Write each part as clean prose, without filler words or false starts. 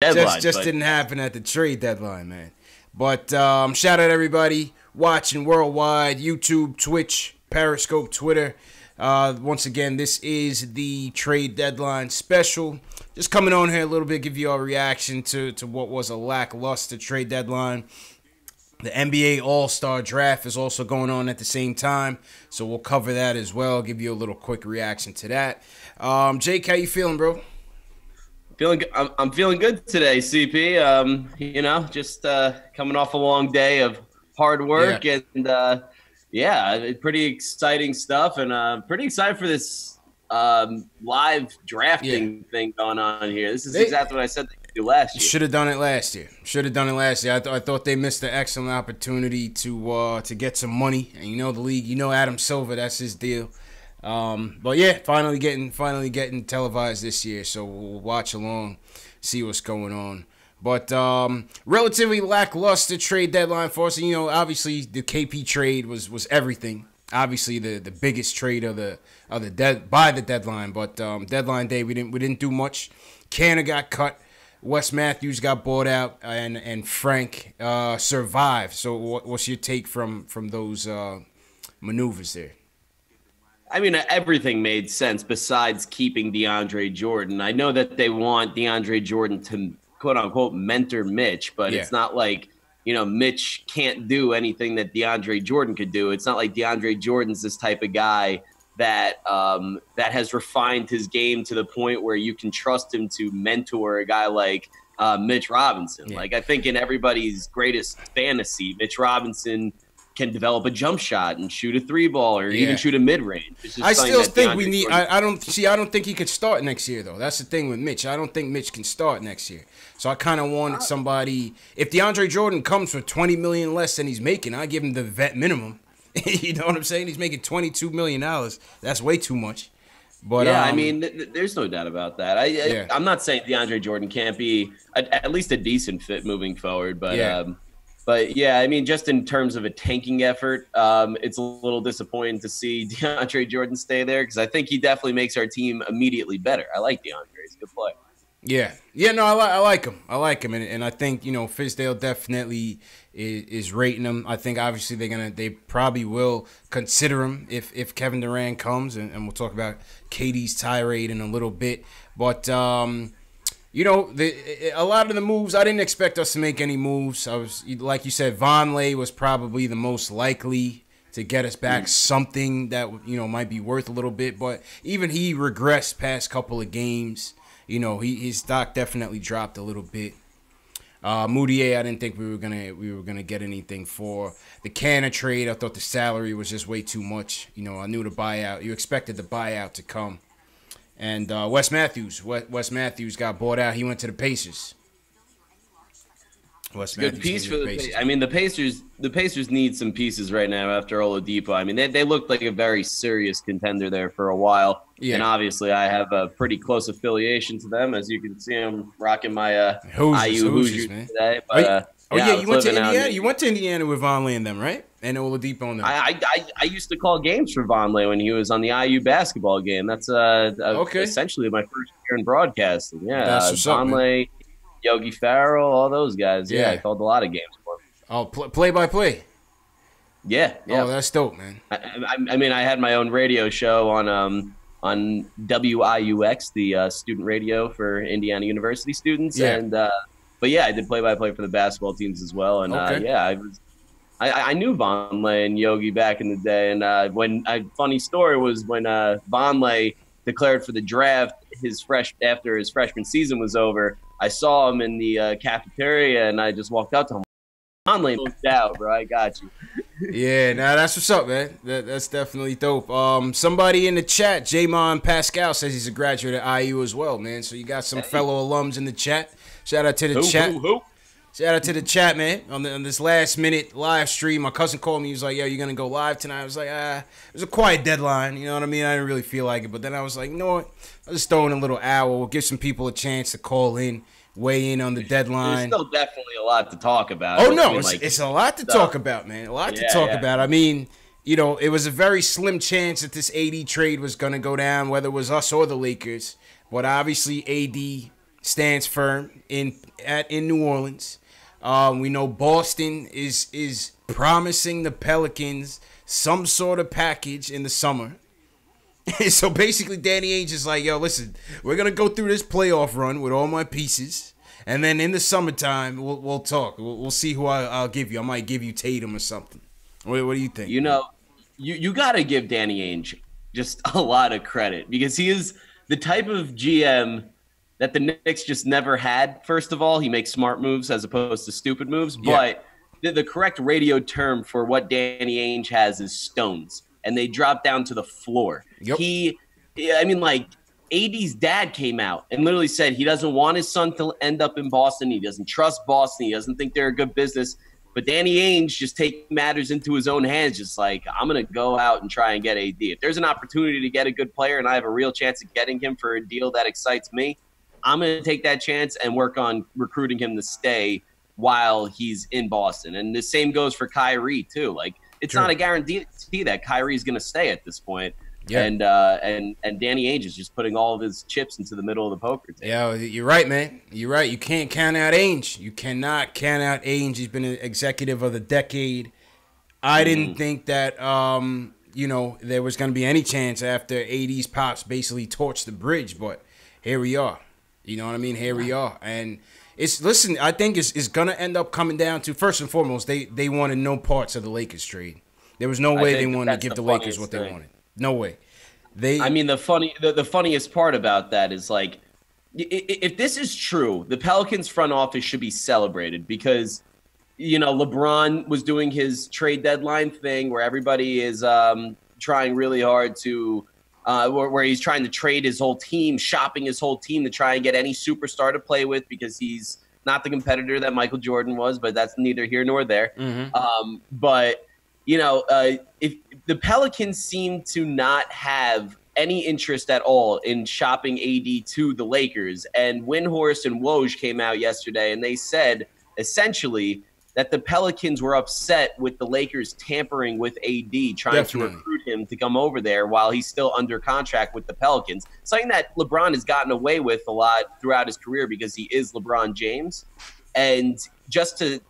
deadline. Just didn't happen at the trade deadline, man. But shout out everybody watching worldwide, YouTube, Twitch, Periscope, Twitter. Once again, this is the trade deadline special. Just coming on here a little bit, give you a reaction to what was a lackluster trade deadline. The NBA All-Star Draft is also going on at the same time, so we'll cover that as well. Give you a little quick reaction to that. Jake, how you feeling, bro? I'm feeling good today, CP. You know, just coming off a long day of hard work, and yeah, pretty exciting stuff, and pretty excited for this live drafting thing going on here. This is exactly what I said they could do last year. Should have done it last year. I thought they missed an excellent opportunity to get some money. And you know the league, you know Adam Silver, that's his deal. But yeah, finally getting televised this year, so we'll watch along, see what's going on. But relatively lackluster trade deadline for us. And, you know, obviously the KP trade was everything. Obviously the biggest trade by the deadline. But deadline day we didn't do much. Canna got cut. Wes Matthews got bought out, and Frank survived. So what's your take from those maneuvers there? I mean, everything made sense besides keeping DeAndre Jordan. I know that they want DeAndre Jordan to, quote-unquote, mentor Mitch, but it's not like, you know, Mitch can't do anything that DeAndre Jordan could do. It's not like DeAndre Jordan's this type of guy that that has refined his game to the point where you can trust him to mentor a guy like Mitch Robinson. Like, I think in everybody's greatest fantasy, Mitch Robinson can develop a jump shot and shoot a three ball or even shoot a mid range. I still think we need. I don't think he could start next year though. That's the thing with Mitch. I don't think Mitch can start next year. So I kind of wanted somebody. If DeAndre Jordan comes for $20 million less than he's making, I give him the vet minimum. You know what I'm saying? He's making $22 million. That's way too much. But yeah, I mean, there's no doubt about that. I'm not saying DeAndre Jordan can't be at least a decent fit moving forward, but. But, yeah, I mean, just in terms of a tanking effort, it's a little disappointing to see DeAndre Jordan stay there because I think he definitely makes our team immediately better. I like DeAndre. He's a good player. Yeah, no, I like him. And I think, you know, Fizdale definitely is rating him. I think, obviously, they probably will consider him if Kevin Durant comes, and we'll talk about KD's tirade in a little bit. But, you know, a lot of the moves, I didn't expect us to make any moves. Like you said, Vonleh was probably the most likely to get us back something that, you know, might be worth a little bit. But even he regressed past couple of games. You know, his stock definitely dropped a little bit. Moutier, I didn't think we were gonna get anything for. The Canna trade, I thought the salary was just way too much. You know, I knew the buyout. You expected the buyout to come. And Wes Matthews got bought out. He went to the Pacers. Good piece for the Pacers. I mean, the Pacers need some pieces right now after Oladipo. I mean, they looked like a very serious contender there for a while. Yeah. And obviously, I have a pretty close affiliation to them. As you can see, I'm rocking my IU Hoosiers today. But, you went to Indiana. You went to Indiana with Vonleh and them, right? And Oladipo and them. I used to call games for Vonleh when he was on the IU basketball game. That's essentially my first year in broadcasting. Yeah, that's Vonleh, Yogi Farrell, all those guys. Yeah, I called a lot of games for him. Oh, play by play. Yeah. Oh, that's dope, man. I mean, I had my own radio show on WIUX, the student radio for Indiana University students, and. But yeah, I did play-by-play for the basketball teams as well, and I knew Vonleh and Yogi back in the day. And funny story was when Vonleh declared for the draft after his freshman season was over. I saw him in the cafeteria, and I just walked up to him. Vonleh, no doubt, bro. I got you. Yeah, nah, that's what's up, man. That's definitely dope. Somebody in the chat, Jamon Pascal, says he's a graduate at IU as well, man. So you got some fellow alums in the chat. Shout out to the chat. Shout out to the chat, man. On this last minute live stream, my cousin called me. He was like, "Yo, you gonna go live tonight?" I was like, it was a quiet deadline. You know what I mean? I didn't really feel like it, but then I was like, you know what? I'll just throw in a little hour. We'll give some people a chance to call in, weigh in on the deadline. There's still definitely a lot to talk about. Oh no, it's a lot to talk about, man. A lot to talk about. I mean, you know, it was a very slim chance that this AD trade was gonna go down, whether it was us or the Lakers. But obviously, AD stands firm in New Orleans. We know Boston is promising the Pelicans some sort of package in the summer. So basically, Danny Ainge is like, yo, listen, we're going to go through this playoff run with all my pieces. And then in the summertime, we'll talk. We'll see who I'll give you. I might give you Tatum or something. What do you think? You know, you got to give Danny Ainge just a lot of credit because he is the type of GM that the Knicks just never had. First of all, he makes smart moves as opposed to stupid moves. Yeah. But the correct radio term for what Danny Ainge has is stones. And they drop down to the floor. Yep. AD's dad came out and literally said he doesn't want his son to end up in Boston. He doesn't trust Boston. He doesn't think they're a good business. But Danny Ainge just taking matters into his own hands, just like, I'm going to go out and try and get AD. If there's an opportunity to get a good player and I have a real chance of getting him for a deal that excites me, I'm going to take that chance and work on recruiting him to stay while he's in Boston. And the same goes for Kyrie, too. Like, it's not a guarantee that Kyrie's going to stay at this point. Yeah. And Danny Ainge is just putting all of his chips into the middle of the poker table. Yeah, you're right, man. You're right. You can't count out Ainge. You cannot count out Ainge. He's been an executive of the decade. I didn't think that, there was going to be any chance after AD's pops basically torched the bridge. But here we are. You know what I mean? Here we are. And I think it's going to end up coming down to, first and foremost, they wanted no parts of the Lakers trade. There was no way they wanted to give the Lakers what they wanted. No way. The funniest part about that is, like, if this is true, the Pelicans front office should be celebrated because, LeBron was doing his trade deadline thing where everybody is trying really hard to where he's trying to trade his whole team, shopping his whole team to try and get any superstar to play with because he's not the competitor that Michael Jordan was, but that's neither here nor there. Mm-hmm. If the Pelicans seem to not have any interest at all in shopping AD to the Lakers, and Windhorst and Woj came out yesterday and they said essentially that the Pelicans were upset with the Lakers tampering with AD, trying to recruit him to come over there while he's still under contract with the Pelicans. Something that LeBron has gotten away with a lot throughout his career because he is LeBron James. And just to,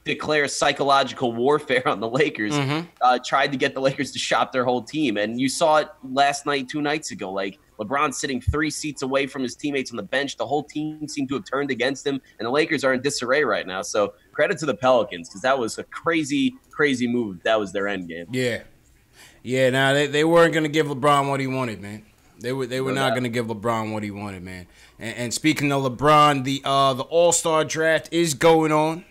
declare psychological warfare on the Lakers, tried to get the Lakers to shop their whole team. And you saw it last night, 2 nights ago, like LeBron sitting 3 seats away from his teammates on the bench. The whole team seemed to have turned against him, and the Lakers are in disarray right now. So credit to the Pelicans because that was a crazy, crazy move. That was their end game. Yeah. Now they weren't gonna give LeBron what he wanted, man. They were not gonna give LeBron what he wanted, man. And speaking of LeBron, the All-Star draft is going on.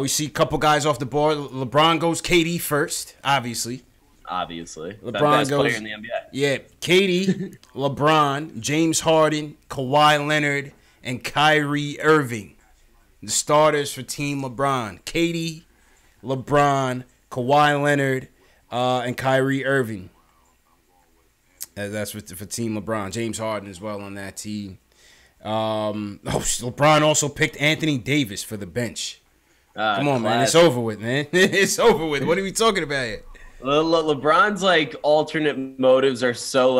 We see a couple guys off the board. LeBron goes KD first, obviously. LeBron best player in the NBA. Yeah, KD, LeBron, James Harden, Kawhi Leonard, and Kyrie Irving. The starters for Team LeBron. KD, LeBron, Kawhi Leonard, and Kyrie Irving. That's for Team LeBron. James Harden as well on that team. LeBron also picked Anthony Davis for the bench. Come on, man. It's over with, man. It's over with. What are we talking about here? LeBron's, like, alternate motives are so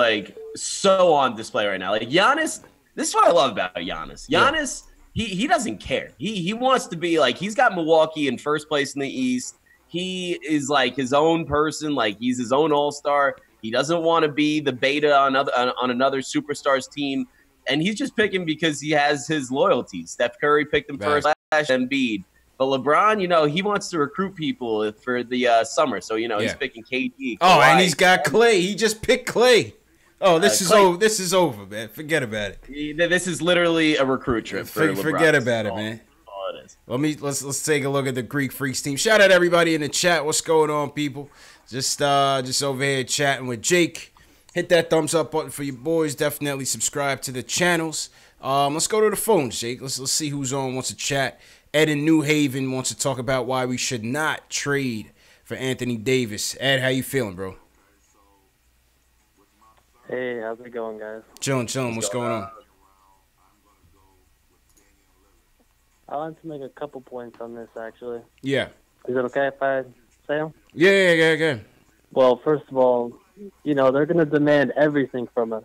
on display right now. Like, Giannis, this is what I love about Giannis. Giannis, he doesn't care. He wants to be, like, he's got Milwaukee in first place in the East. He is, like, his own person. Like, he's his own all-star. He doesn't want to be the beta on another superstar's team. And he's just picking because he has his loyalties. Steph Curry picked him first, Embiid. But LeBron, he wants to recruit people for the summer. So, he's picking KD. Oh, and he's got Clay. He just picked Clay. Oh, this is over, man. Forget about it. This is literally a recruit trip for LeBron. Forget about it, man. All it is. Let's take a look at the Greek Freaks team. Shout out everybody in the chat. What's going on, people? Just over here chatting with Jake. Hit that thumbs up button for your boys. Definitely subscribe to the channels. Let's go to the phones, Jake. Let's see who's on, wants to chat. Ed in New Haven wants to talk about why we should not trade for Anthony Davis. Ed, how you feeling, bro? Hey, how's it going, guys? Chilling. What's going on? I wanted to make a couple points on this, actually. Yeah. Is it okay if I say them? Yeah. Well, first of all, they're going to demand everything from us.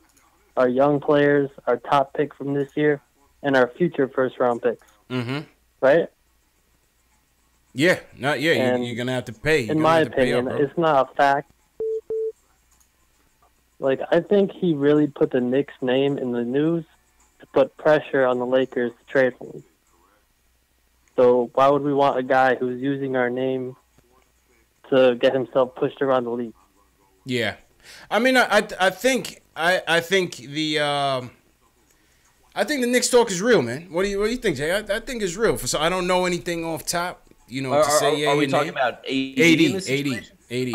our young players, our top pick from this year, and our future first-round picks. Mm-hmm. Right? Yeah. You're going to have to pay. In my opinion, it's not a fact. Like, I think he really put the Knicks name in the news to put pressure on the Lakers to trade for him. So why would we want a guy who's using our name to get himself pushed around the league? Yeah. I mean, I think the Knicks talk is real, man. What do you think, Jay? I think it's real. So I don't know anything off top, to say. Are we talking about AD? AD.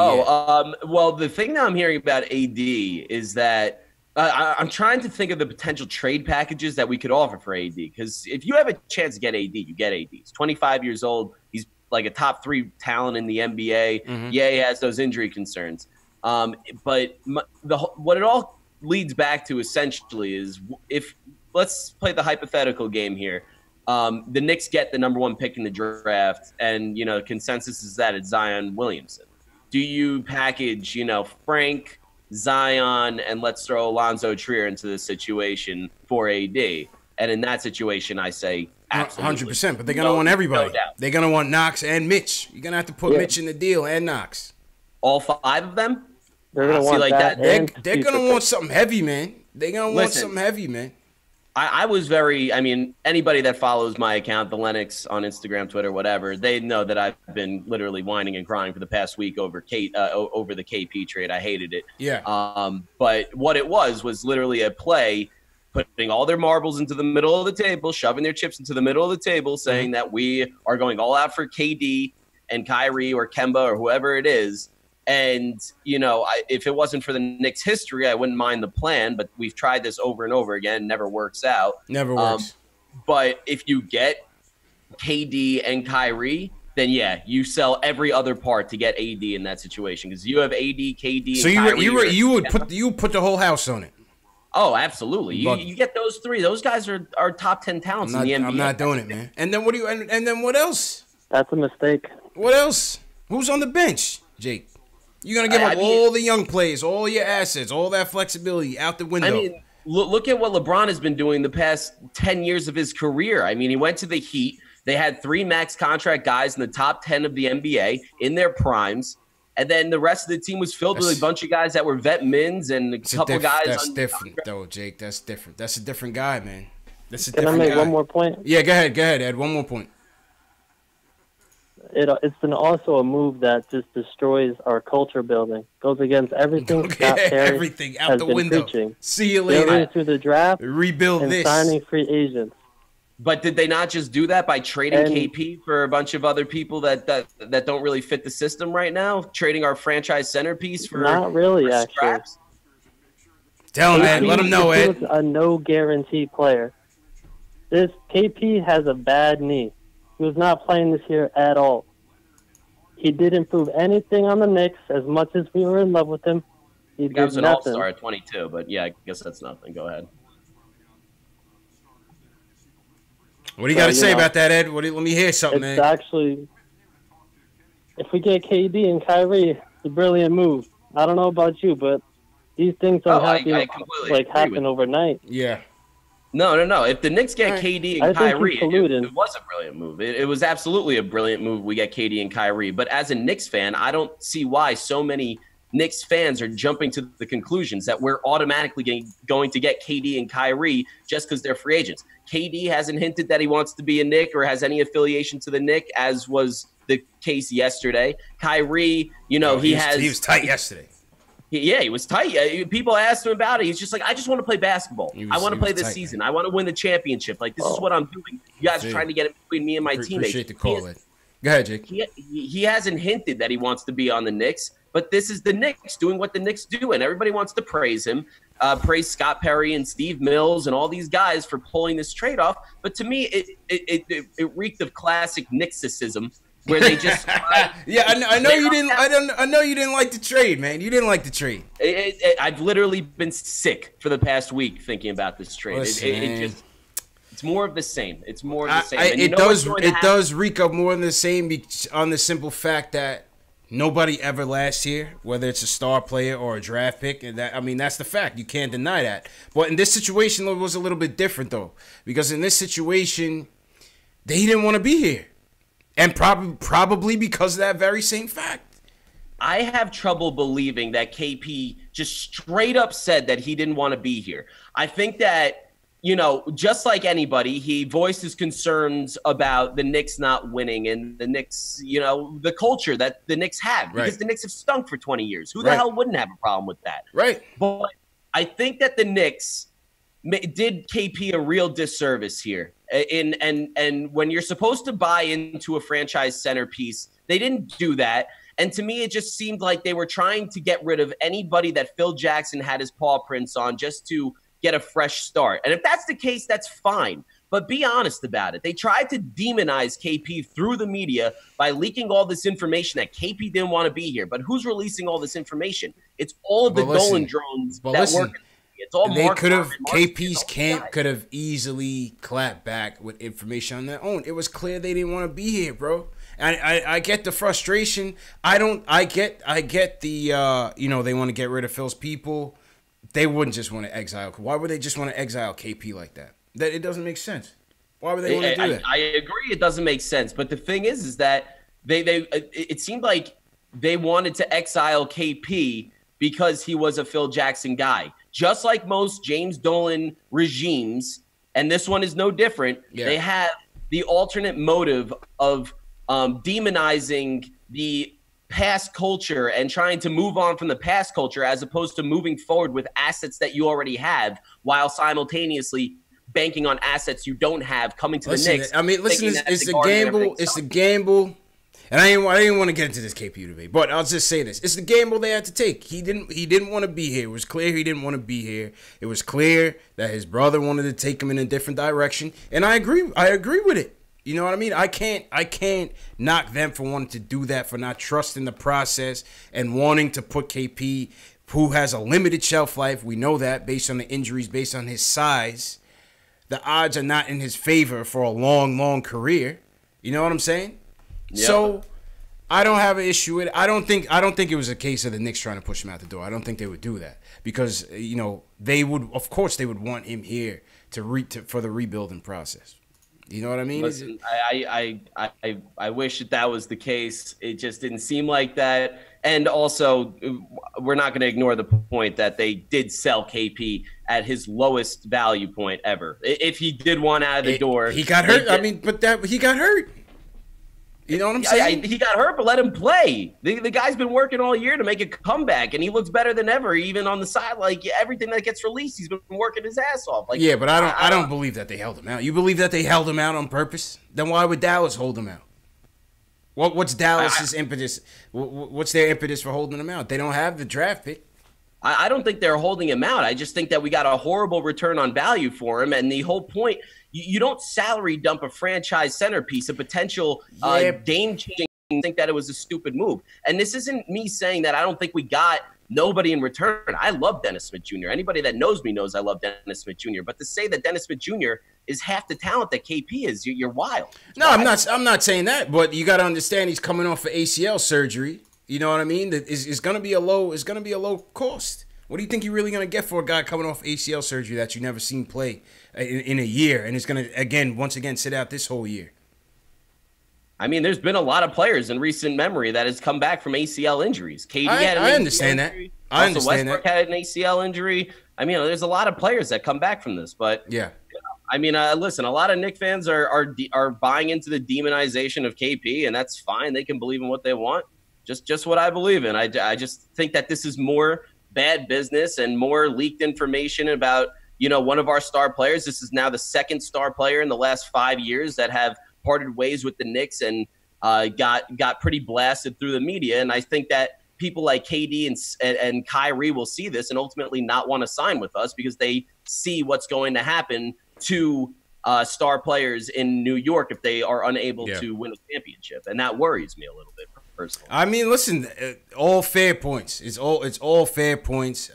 Well, the thing that I'm hearing about AD is that I'm trying to think of the potential trade packages that we could offer for AD. Because if you have a chance to get AD, you get AD. He's 25 years old. He's like a top 3 talent in the NBA. Mm-hmm. Yeah, he has those injury concerns. But what it all leads back to essentially is if let's play the hypothetical game here. The Knicks get the number 1 pick in the draft, and consensus is that it's Zion Williamson. Do you package Frank, Zion, and let's throw Alonzo Trier into the situation for AD? And in that situation, I say absolutely 100%. But they're gonna want everybody. No doubt. They're gonna want Knox and Mitch. You're gonna have to put Mitch in the deal and Knox. All 5 of them. They're gonna want that. They're gonna want something heavy, man. They're gonna want something heavy, man. I was anybody that follows my account, the Lennox on Instagram, Twitter, whatever, they know that I've been literally whining and crying for the past week over the KP trade. I hated it. Yeah. But what it was literally a play putting all their marbles into the middle of the table, shoving their chips into the middle of the table, saying that we are going all out for KD and Kyrie or Kemba or whoever it is. And, if it wasn't for the Knicks' history, I wouldn't mind the plan. But we've tried this over and over again. Never works out. Never works. But if you get KD and Kyrie, then, you sell every other part to get AD in that situation. Because you have AD, KD, so and Kyrie. You would put the whole house on it. Oh, absolutely. You get those 3. Those guys are top 10 talents in the NBA. I'm not doing it, man. And then what else? That's a mistake. What else? Who's on the bench, Jake? You're going to give up all the young players, all your assets, all that flexibility out the window. I mean, look at what LeBron has been doing the past 10 years of his career. I mean, he went to the Heat. They had 3 max contract guys in the top 10 of the NBA in their primes. And then the rest of the team was filled with a bunch of guys that were vet mins and a couple guys. That's different, though, Jake. That's different. That's a different guy, man. That's a Can different I make guy. one more point? Yeah, go ahead, Ed. One more point. It's also a move that just destroys our culture building. Goes against everything Scott Perry everything out has the been window. preaching. See you later. Building through the draft, rebuild and this. signing free agents. But did they not just do that by trading KP for a bunch of other people that don't really fit the system right now? Trading our franchise centerpiece for not really, for actually. scraps? Tell him, Ed. Let him know, Ed. He was a no guarantee player. This KP has a bad knee. He was not playing this year at all. He didn't prove anything on the Knicks as much as we were in love with him. He He was an all-star at 22, but I guess that's nothing. Go ahead. What do you got to say about that, Ed? Let me hear something, it's man. Actually, if we get KD and Kyrie, it's a brilliant move. I don't know about you, but these things don't happen overnight. Yeah. No. If the Knicks get KD and Kyrie, it was a brilliant move. It was absolutely a brilliant move. We get KD and Kyrie. But as a Knicks fan, I don't see why so many Knicks fans are jumping to the conclusions that we're automatically going to get KD and Kyrie just because they're free agents. KD hasn't hinted that he wants to be a Knick or has any affiliation to the Knick, as was the case yesterday. Kyrie, he was tight yesterday. He was tight. People asked him about it. He's just like, I just want to play basketball. I want to play this season. Man. I want to win the championship. Like, this is what I'm doing. You guys are trying to get in between me and my teammates. Appreciate the call, Ed. Go ahead, Jake. He hasn't hinted that he wants to be on the Knicks, but this is the Knicks doing what the Knicks do, and everybody wants to praise him, praise Scott Perry and Steve Mills and all these guys for pulling this trade off. But to me, it reeked of classic Knicksicism, where they just I know you didn't. I know you didn't like the trade, man. You didn't like the trade. I've literally been sick for the past week thinking about this trade. It's more of the same. It's more of the same. It does reek of more than the same on the simple fact that Nobody ever lasts here, whether it's a star player or a draft pick, and that's the fact. You can't deny that. But in this situation, it was a little bit different though, because in this situation, they didn't want to be here, and probably because of that very same fact. I have trouble believing that KP just straight up said that he didn't want to be here. I think that, just like anybody, he voiced his concerns about the Knicks not winning and the Knicks, the culture that the Knicks have, because the Knicks have stunk for 20 years. Who the hell wouldn't have a problem with that? Right. But I think that the Knicks did KP a real disservice here. And when you're supposed to buy into a franchise centerpiece, they didn't do that. And to me, it just seemed like they were trying to get rid of anybody that Phil Jackson had his paw prints on just to get a fresh start. And if that's the case, that's fine. But be honest about it. They tried to demonize KP through the media by leaking all this information that KP didn't want to be here. But who's releasing all this information? It's all of the Dolan drones that work. It's all they could have KP's camp could have easily clapped back with information on their own. It was clear they didn't want to be here, bro. And I get the frustration. I get the they want to get rid of Phil's people. They wouldn't just want to exile. Why would they just want to exile KP like that? That it doesn't make sense. Why would they want to do that? I agree, it doesn't make sense. But the thing is that it seemed like they wanted to exile KP because he was a Phil Jackson guy. Just like most James Dolan regimes, and this one is no different. Yeah. They have the alternate motive of demonizing the past culture and trying to move on from the past culture as opposed to moving forward with assets that you already have while simultaneously banking on assets you don't have coming to the Knicks. I mean, listen, it's a gamble. It's a gamble. And I didn't want to get into this KP debate, but I'll just say this. It's the gamble they had to take. He didn't want to be here. It was clear he didn't want to be here. It was clear that his brother wanted to take him in a different direction. And I agree with it. You know what I mean? I can't knock them for wanting to do that, for not trusting the process and wanting to put KP, who has a limited shelf life. We know that based on the injuries, based on his size. The odds are not in his favor for a long, long career. You know what I'm saying? Yep. So I don't have an issue with it. I don't think it was a case of the Knicks trying to push him out the door. I don't think they would do that because they would want him here for the rebuilding process. You know what I mean? Listen, I wish that was the case. It just didn't seem like that. And also, we're not going to ignore the point that they did sell KP at his lowest value point ever. If he did want out of the door, he got hurt. He got hurt. You know what I'm saying? He got hurt, but let him play. The guy's been working all year to make a comeback, and he looks better than ever, even on the side. Like, everything that gets released, he's been working his ass off. Like, yeah, but I don't believe that they held him out. You believe that they held him out on purpose? Then why would Dallas hold him out? What's Dallas's impetus? What's their impetus for holding him out? They don't have the draft pick. I don't think they're holding him out. I just think that we got a horrible return on value for him, and the whole point – you don't salary dump a franchise centerpiece, a potential game-changing. Think that it was a stupid move. And this isn't me saying that I don't think we got nobody in return. I love Dennis Smith Jr. Anybody that knows me knows I love Dennis Smith Jr. But to say that Dennis Smith Jr. is half the talent that KP is, you're wild. No, I'm not saying that. But you got to understand he's coming off of ACL surgery. You know what I mean? It's going to be a low cost. What do you think you're really going to get for a guy coming off ACL surgery that you've never seen play in a year and is going to, once again, sit out this whole year? I mean, there's been a lot of players in recent memory that has come back from ACL injuries. KD had an I ACL understand injury. That. I understand Westbrook that. had an ACL injury. I mean, there's a lot of players that come back from this. But, yeah. I mean, listen, a lot of Knicks fans are buying into the demonization of KP, and that's fine. They can believe in what they want. Just what I believe in. I just think that this is more bad business and more leaked information about, one of our star players. This is now the second star player in the last 5 years that have parted ways with the Knicks and got pretty blasted through the media. And I think that people like KD and Kyrie will see this and ultimately not want to sign with us because they see what's going to happen to star players in New York if they are unable to win a championship. And that worries me a little bit personally. I mean, listen, all fair points. It's all fair points.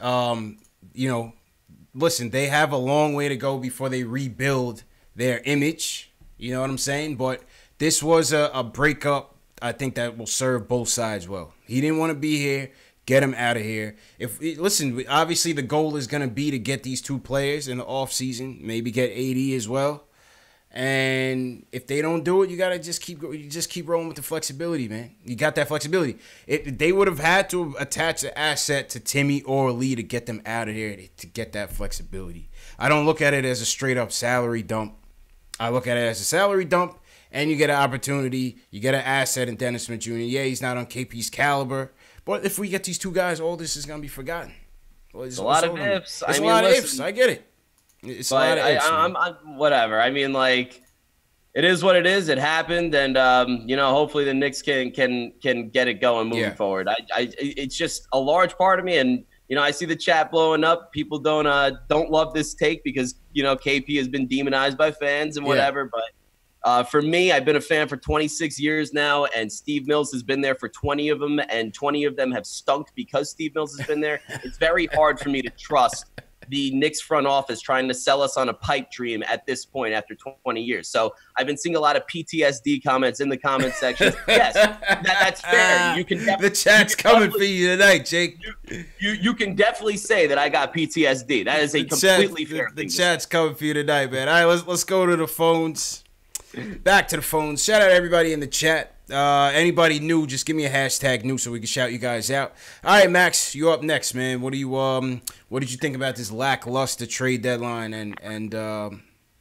Listen, they have a long way to go before they rebuild their image. You know what I'm saying? But this was a breakup I think that will serve both sides well. He didn't want to be here. Get him out of here. Listen, obviously the goal is going to be to get these two players in the offseason, maybe get AD as well. And if they don't do it, you gotta just keep rolling with the flexibility, man. You got that flexibility. They would have had to attach an asset to Timmy or Lee to get them out of here to get that flexibility. I don't look at it as a straight up salary dump. I look at it as a salary dump, and you get an opportunity. You get an asset in Dennis Smith Jr. Yeah, he's not on KP's caliber, but if we get these two guys, all this is gonna be forgotten. It's a lot of ifs. It's a lot of ifs. I get it. It's but I'm whatever. I mean, like, it is what it is. It happened, and hopefully the Knicks can get it going moving forward. It's just a large part of me, and I see the chat blowing up. People don't love this take because KP has been demonized by fans and whatever. But for me, I've been a fan for 26 years now, and Steve Mills has been there for 20 of them, and 20 of them have stunk because Steve Mills has been there. It's very hard for me to trust the Knicks front office trying to sell us on a pipe dream at this point after 20 years. So I've been seeing a lot of PTSD comments in the comment section. Yes, that's fair. You can the chat's coming for you tonight, Jake. You can definitely say that I got PTSD. That is a completely fair thing. The chat's coming for you tonight, man. All right, let's go to the phones. Back to the phones. Shout out everybody in the chat. Anybody new, just give me a hashtag new so we can shout you guys out. All right, Max, you're up next, man. What did you think about this lackluster trade deadline and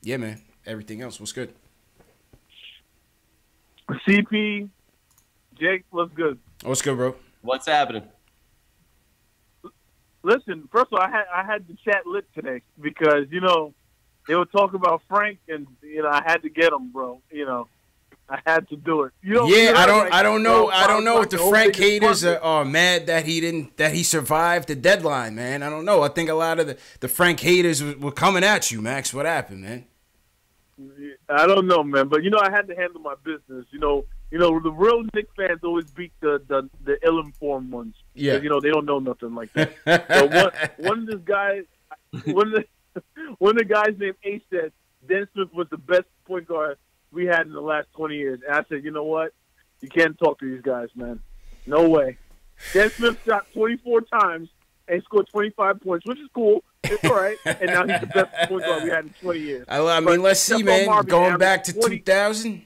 yeah, man, everything else? What's good? CP, Jake, what's good? What's good, bro? What's happening? Listen, first of all, I had the chat lit today because they were talking about Frank, and I had to get him, bro. I had to do it. I don't know if the Frank haters are mad that he survived the deadline, man. I don't know. I think a lot of the Frank haters were coming at you, Max. What happened, man? I don't know, man. But I had to handle my business. The real Knicks fans always beat the ill-informed ones. Yeah. They don't know nothing like that. So one of the guys named Ace said Dennis Smith was the best point guard we had in the last 20 years. And I said, you know what? You can't talk to these guys, man. No way. Dennis Smith shot 24 times and scored 25 points, which is cool. It's all right. And now he's the best point guard we had in 20 years. I mean, let's see, man. Going back to 2000?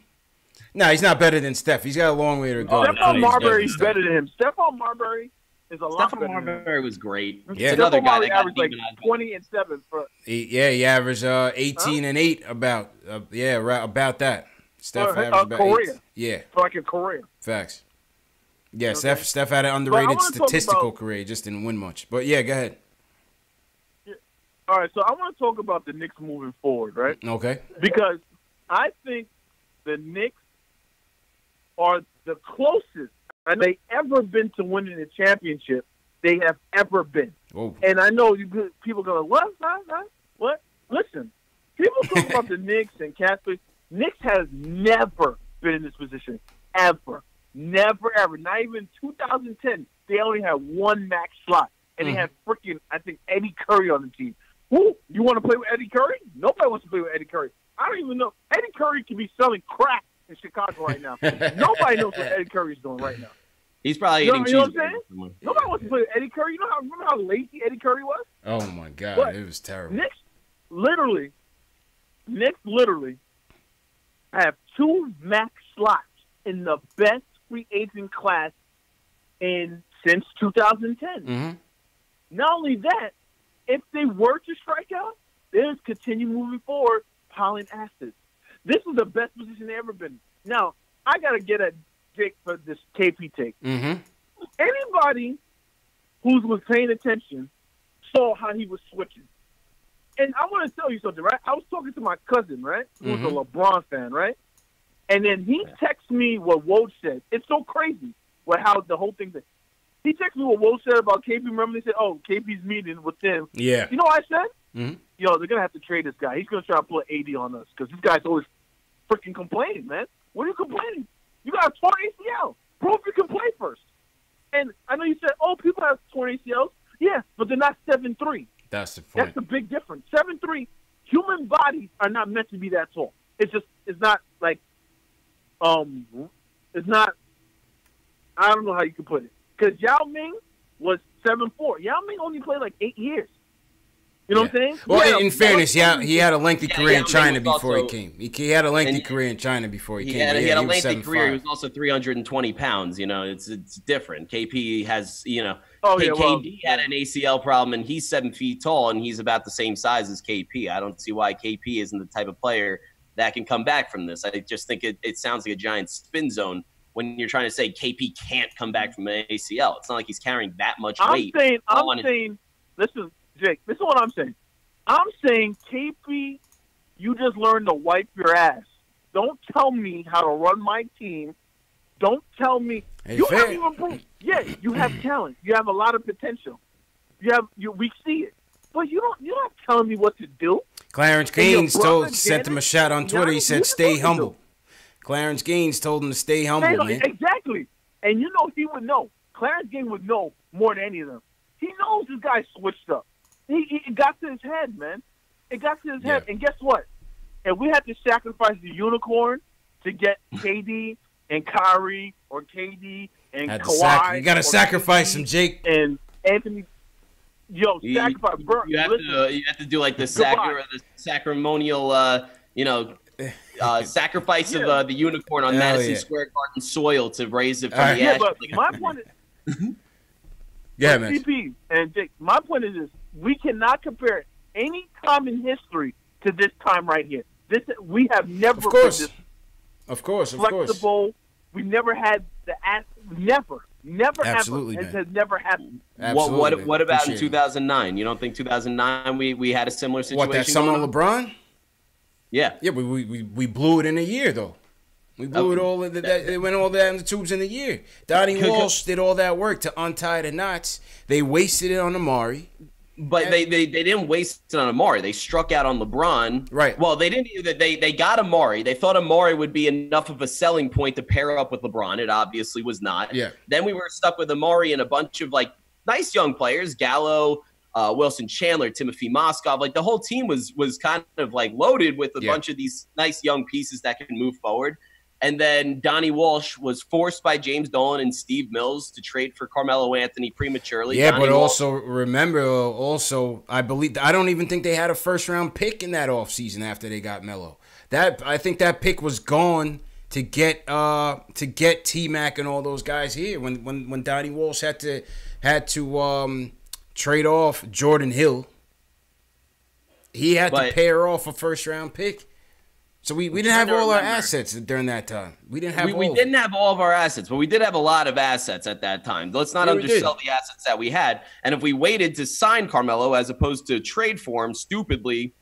No, he's not better than Steph. He's got a long way to go. Stephon Marbury's better than him. Stephon Marbury is a lot better. Stephon Marbury was great. Yeah. Another guy that got averaged like 20 and 7 for. He averaged 18 and 8 about about that. Steph averaged about 8. Yeah. For like a career. Facts. Yeah, okay. Steph had an underrated statistical career, just didn't win much. But yeah, go ahead. Yeah. All right, so I want to talk about the Knicks moving forward, right? Okay. Because I think the Knicks are the closest they've ever been to winning a championship they have ever been. Whoa. And I know people go, what? What? Listen, people talk about the Knicks and Casper. Knicks has never been in this position, ever. Never, ever. Not even 2010. They only had one max slot. And they had freaking, I think, Eddie Curry on the team. Who? You want to play with Eddie Curry? Nobody wants to play with Eddie Curry. I don't even know. Eddie Curry could be selling crack in Chicago right now. Nobody knows what Eddie Curry's doing right now. He's probably eating cheese. You know what I'm saying? Nobody wants to play with Eddie Curry. Remember how lazy Eddie Curry was? Oh, my God. It was terrible. Knicks literally have 2 max slots in the best free agent class since 2010. Mm-hmm. Not only that, if they were to strike out, they just continue moving forward, piling assets. This is the best position they've ever been. Now, I got to get at Jake for this KP take. Mm-hmm. Anybody who was paying attention saw how he was switching. And I want to tell you something, right? I was talking to my cousin, right, who's a LeBron fan, right? And then he texted me what Woj said. It's so crazy how the whole thing. He texted me what Woj said about KP. Remember, they said, "Oh, KP's meeting with them." Yeah. You know what I said? Mm-hmm. Yo, they're gonna have to trade this guy. He's gonna try to put 80 on us because this guy's always freaking complaining, man. What are you complaining? You got a torn ACL. Prove you can play first. And I know you said, "Oh, people have torn ACLs." Yeah, but they're not 7'3". That's the point. That's the big difference. 7'3". Human bodies are not meant to be that tall. It's not like it's not I don't know how you can put it. Because Yao Ming was 7'4". Yao Ming only played like 8 years. You know what I'm saying? Well, in fairness, he had a lengthy career in China before also, he came. He had a lengthy career in China before he came. He had a lengthy career. He was also 320 pounds. You know, it's different. KP has, you know, KD had an ACL problem, and he's 7 feet tall, and he's about the same size as KP. I don't see why KP isn't the type of player that can come back from this. I just think it sounds like a giant spin zone when you're trying to say KP can't come back from an ACL. It's not like he's carrying that much weight. I'm saying, listen, Jake, this is what I'm saying. I'm saying, KP, you just learned to wipe your ass. Don't tell me how to run my team. Don't tell me. You haven't even proved. Yeah, you have talent. You have a lot of potential. We see it. But you're not telling me what to do. Clarence Gaines sent him a shot on Twitter. He said, stay humble. Clarence Gaines told him to stay humble, man. Exactly. And you know he would know. Clarence Gaines would know more than any of them. He knows this guy switched up. It got to his head, man. It got to his head. And guess what? If we had to sacrifice the unicorn to get KD and Kyrie or KD and Kawhi. You got to sacrifice him, Jake. And Anthony. Sacrifice. You have to do like the sacramonial, sacrifice of the unicorn on Madison Square Garden soil to raise it from the ashes. But my point is, man. CP and Jake, my point is this: we cannot compare any time in history to this time right here. We have never been this flexible. We never had never Absolutely, ever. It has never happened. What about in 2009? You don't think 2009 we had a similar situation? What, that summer LeBron? Yeah. Yeah, but we blew it in a year, though. We blew it all. It went all down the tubes in a year. Donnie Walsh did all that work to untie the knots. They wasted it on Amari. But they didn't waste it on Amari. They struck out on LeBron. Right. Well, they didn't. They got Amari. They thought Amari would be enough of a selling point to pair up with LeBron. It obviously was not. Yeah. Then we were stuck with Amari and a bunch of like nice young players, Gallo, Wilson Chandler, Timothy Moskov. Like the whole team was kind of like loaded with a bunch of these nice young pieces that can move forward. And then Donnie Walsh was forced by James Dolan and Steve Mills to trade for Carmelo Anthony prematurely. Yeah, Donnie Walsh, I don't even think they had a first-round pick in that offseason after they got Melo. I think that pick was gone to get T-Mac and all those guys here when Donnie Walsh had to trade off Jordan Hill. He had to pair off a first-round pick. So we didn't have all our assets during that time. We didn't have all of our assets, but we did have a lot of assets at that time. Let's not undersell the assets that we had. And if we waited to sign Carmelo as opposed to trade for him stupidly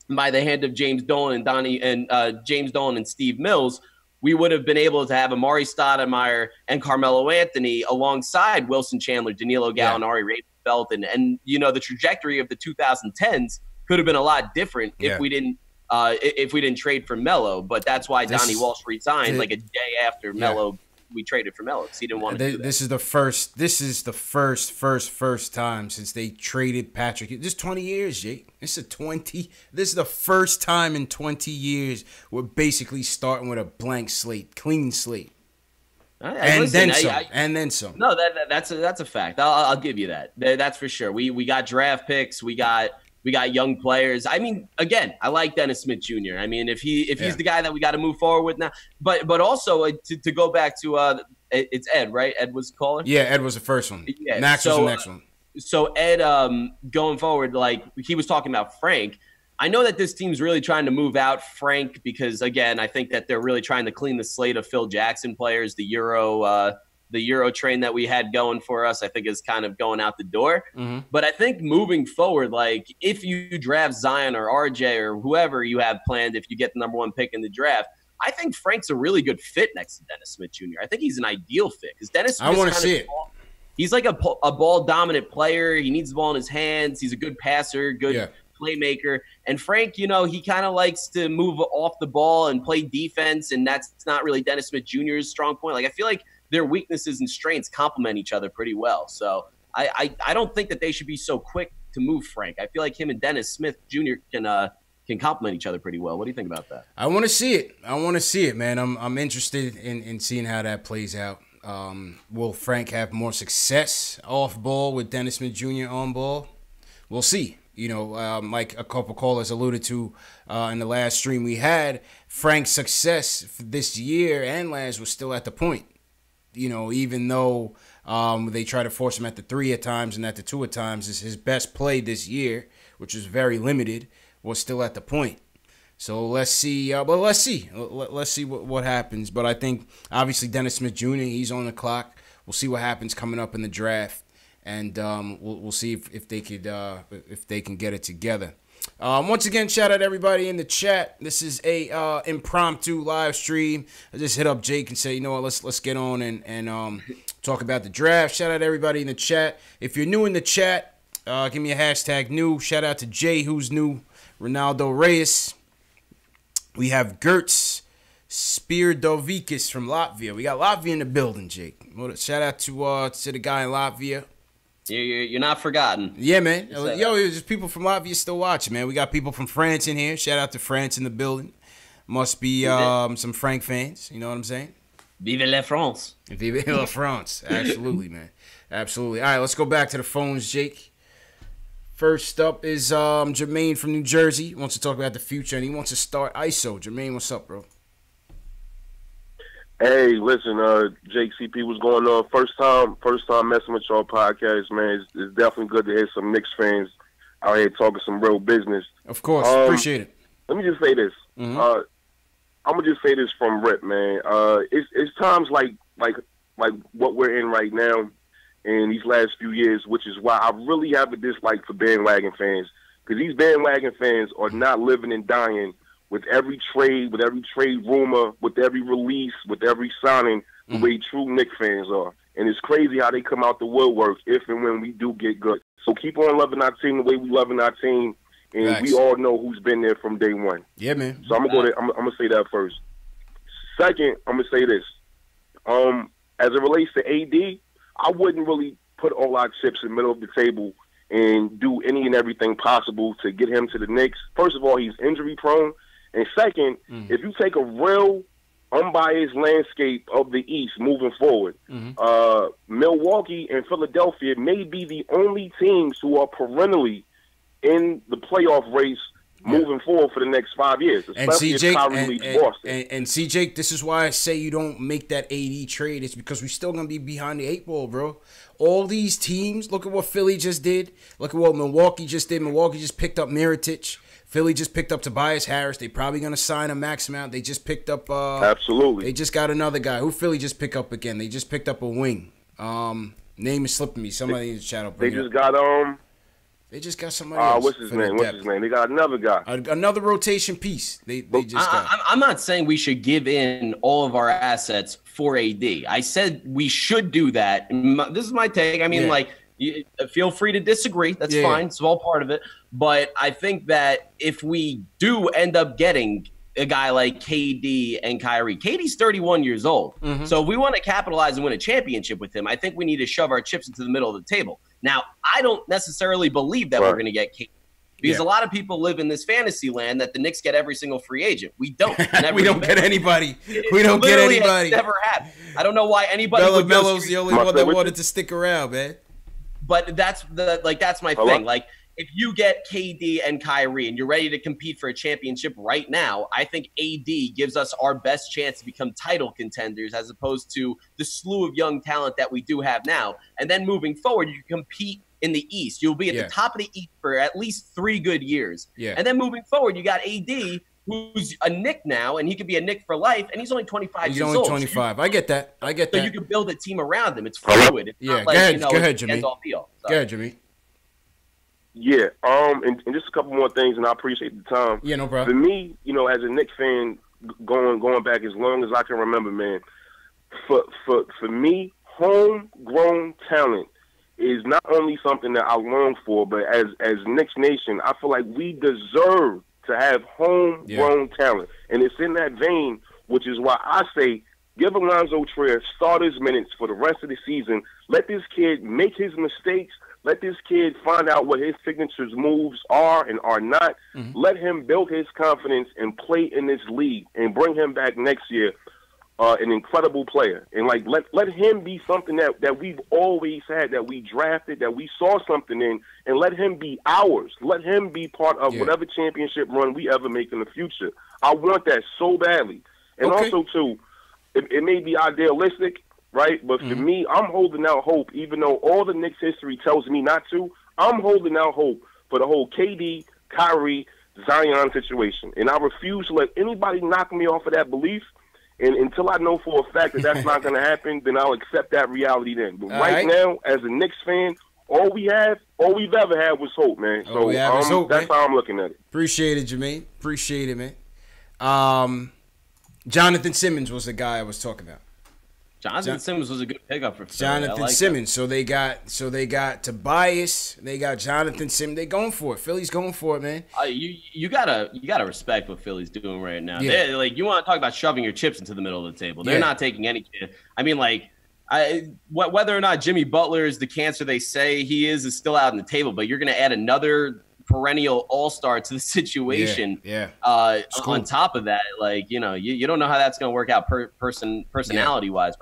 by the hand of James Dolan and Steve Mills, we would have been able to have Amari Stoudemire and Carmelo Anthony alongside Wilson Chandler, Danilo Gallinari, Ray Felton, and the trajectory of the 2010s could have been a lot different if we didn't trade for Melo. But that's why Donnie Walsh resigned like a day after Melo. We traded for Melo because he didn't want to do that. This is the first time since they traded Patrick. This is 20 years, Jake. This is the first time in 20 years we're basically starting with a blank slate, clean slate. And then some. No, that's a fact. I'll give you that. That's for sure. We got draft picks. We got young players. I mean, again, I like Dennis Smith Jr. I mean, if he's the guy that we got to move forward with now, but also to go back to it's Ed, right? Ed was the caller. Yeah, Ed was the first one. Yeah, Max was the next one. So Ed, going forward, like he was talking about Frank. I know that this team's really trying to move out Frank because, again, I think that they're really trying to clean the slate of Phil Jackson players. The Euro train that we had going for us, I think, is kind of going out the door. Mm-hmm. But I think moving forward, like if you draft Zion or RJ or whoever you have planned, if you get the number one pick in the draft, I think Frank's a really good fit next to Dennis Smith Jr. I think he's an ideal fit because Dennis Smith. I want to see it. He's like a ball dominant player. He needs the ball in his hands. He's a good passer, good playmaker. And Frank, he kind of likes to move off the ball and play defense, and that's not really Dennis Smith Jr.'s strong point. Like I feel like their weaknesses and strengths complement each other pretty well. So I don't think that they should be so quick to move Frank. I feel like him and Dennis Smith Jr. can complement each other pretty well. What do you think about that? I want to see it. Man. I'm interested in seeing how that plays out. Will Frank have more success off ball with Dennis Smith Jr. on ball? We'll see. Like a couple callers alluded to in the last stream we had, Frank's success this year and last was still at the point. Even though they try to force him at the 3 at times and at the 2 at times, his best play this year, which was very limited, was still at the point. So let's see. Let's see what happens. But I think obviously Dennis Smith Jr. he's on the clock. We'll see what happens coming up in the draft, and we'll see if they can get it together. Once again, shout out to everybody in the chat. This is a impromptu live stream. I just hit up Jake and say, you know what, let's get on and talk about the draft. Shout out to everybody in the chat. If you're new in the chat, give me a hashtag new. Shout out to Jay, who's new. Ronaldo Reyes. We have Gertz Spirdovikis from Latvia. We got Latvia in the building, Jake. Shout out to the guy in Latvia. You're not forgotten. Yeah, man. Yo, there's people from Latvia still watching, man. We got people from France in here. Shout out to France in the building. Must be some Frank fans. You know what I'm saying? Vive la France. Vive la France. Absolutely, man. Absolutely. All right, let's go back to the phones, Jake. First up is Jermaine from New Jersey. He wants to talk about the future, and he wants to start ISO. Jermaine, what's up, bro? Hey, listen, Jake CP, what's going on? First time messing with y'all podcast, man. It's definitely good to hear some Knicks fans out here talking some real business. Of course, appreciate it. Let me just say this. I'm gonna just say this from Rip, man. It's times like what we're in right now in these last few years, which is why I really have a dislike for bandwagon fans, because these bandwagon fans are not living and dying with every trade rumor, with every release, with every signing, the way true Knicks fans are. And it's crazy how they come out the woodwork if and when we do get good. So keep on loving our team the way we loving our team, and we all know who's been there from day one. Yeah, man. So I'm gonna say that first. Second, I'm gonna say this. As it relates to AD, I wouldn't really put all our chips in the middle of the table and do any and everything possible to get him to the Knicks. First of all, he's injury prone. And second, if you take a real unbiased landscape of the East moving forward, Milwaukee and Philadelphia may be the only teams who are perennially in the playoff race moving forward for the next 5 years, especially if Kyrie leaves Boston. And see, Jake, this is why I say you don't make that AD trade. It's because we're still going to be behind the 8 ball, bro. All these teams, look at what Philly just did. Look at what Milwaukee just did. Milwaukee just picked up Mirotic. Philly just picked up Tobias Harris. They probably going to sign a max amount. They just picked up absolutely. They just got another guy. Who Philly just picked up again? They just picked up a wing. Name is slipping me. Somebody in the chat. They just got They just got somebody else. What's his name? They got another guy. Another rotation piece. They just got. I'm not saying we should give in all of our assets for AD. I said we should do that. This is my take. I mean, feel free to disagree. That's fine. It's all part of it. But I think that if we do end up getting a guy like KD and Kyrie, KD's 31 years old. So if we want to capitalize and win a championship with him, I think we need to shove our chips into the middle of the table. Now, I don't necessarily believe that we're going to get KD, because a lot of people live in this fantasy land that the Knicks get every single free agent. We don't. We don't get anybody. We don't get anybody. Never happened. I don't know why anybody would Melo's the only one that wanted to stick around, man. But that's my thing. Like, if you get KD and Kyrie and you're ready to compete for a championship right now, I think AD gives us our best chance to become title contenders as opposed to the slew of young talent that we do have now. And then moving forward, you compete in the East. You'll be at the top of the East for at least 3 good years. And then moving forward, you got AD, who's a Knick now, and he could be a Knick for life, and he's only 25 years old. He's only 25. So I get that. So you can build a team around him. It's fluid. It's not like, go ahead, Jimmy. Go ahead, Jimmy. Yeah, and just a couple more things, and I appreciate the time. Yeah, no problem. For me, as a Knicks fan, going back as long as I can remember, man, for me, homegrown talent is not only something that I long for, but as Knicks Nation, I feel like we deserve to have homegrown talent. And it's in that vein, which is why I say give Alonzo Trier starters minutes for the rest of the season. Let this kid make his mistakes. Let this kid find out what his signatures moves are and are not. Let him build his confidence and play in this league and bring him back next year. an incredible player, and like let him be something that we've always had, that we drafted, that we saw something in, and let him be ours. Let him be part of whatever championship run we ever make in the future. I want that so badly. And also too, it may be idealistic, right? But for me, I'm holding out hope, even though all the Knicks history tells me not to. I'm holding out hope for the whole KD, Kyrie, Zion situation, and I refuse to let anybody knock me off of that belief. And until I know for a fact that that's not going to happen, then I'll accept that reality then. But right now, as a Knicks fan, all we've ever had was hope, man. So that's how I'm looking at it. Appreciate it, Jermaine. Appreciate it, man. Jonathan Simmons was the guy I was talking about. Jonathan Simmons was a good pickup for Philly. Jonathan Simmons. So they got Tobias. They got Jonathan Simmons. They going for it. Philly's going for it, man. You gotta respect what Philly's doing right now. Yeah. Like, you want to talk about shoving your chips into the middle of the table. They're not taking any. I mean, like, whether or not Jimmy Butler is the cancer they say he is still out on the table. But you're going to add another perennial all-star to the situation. On top of that, like, you don't know how that's going to work out personnel-wise.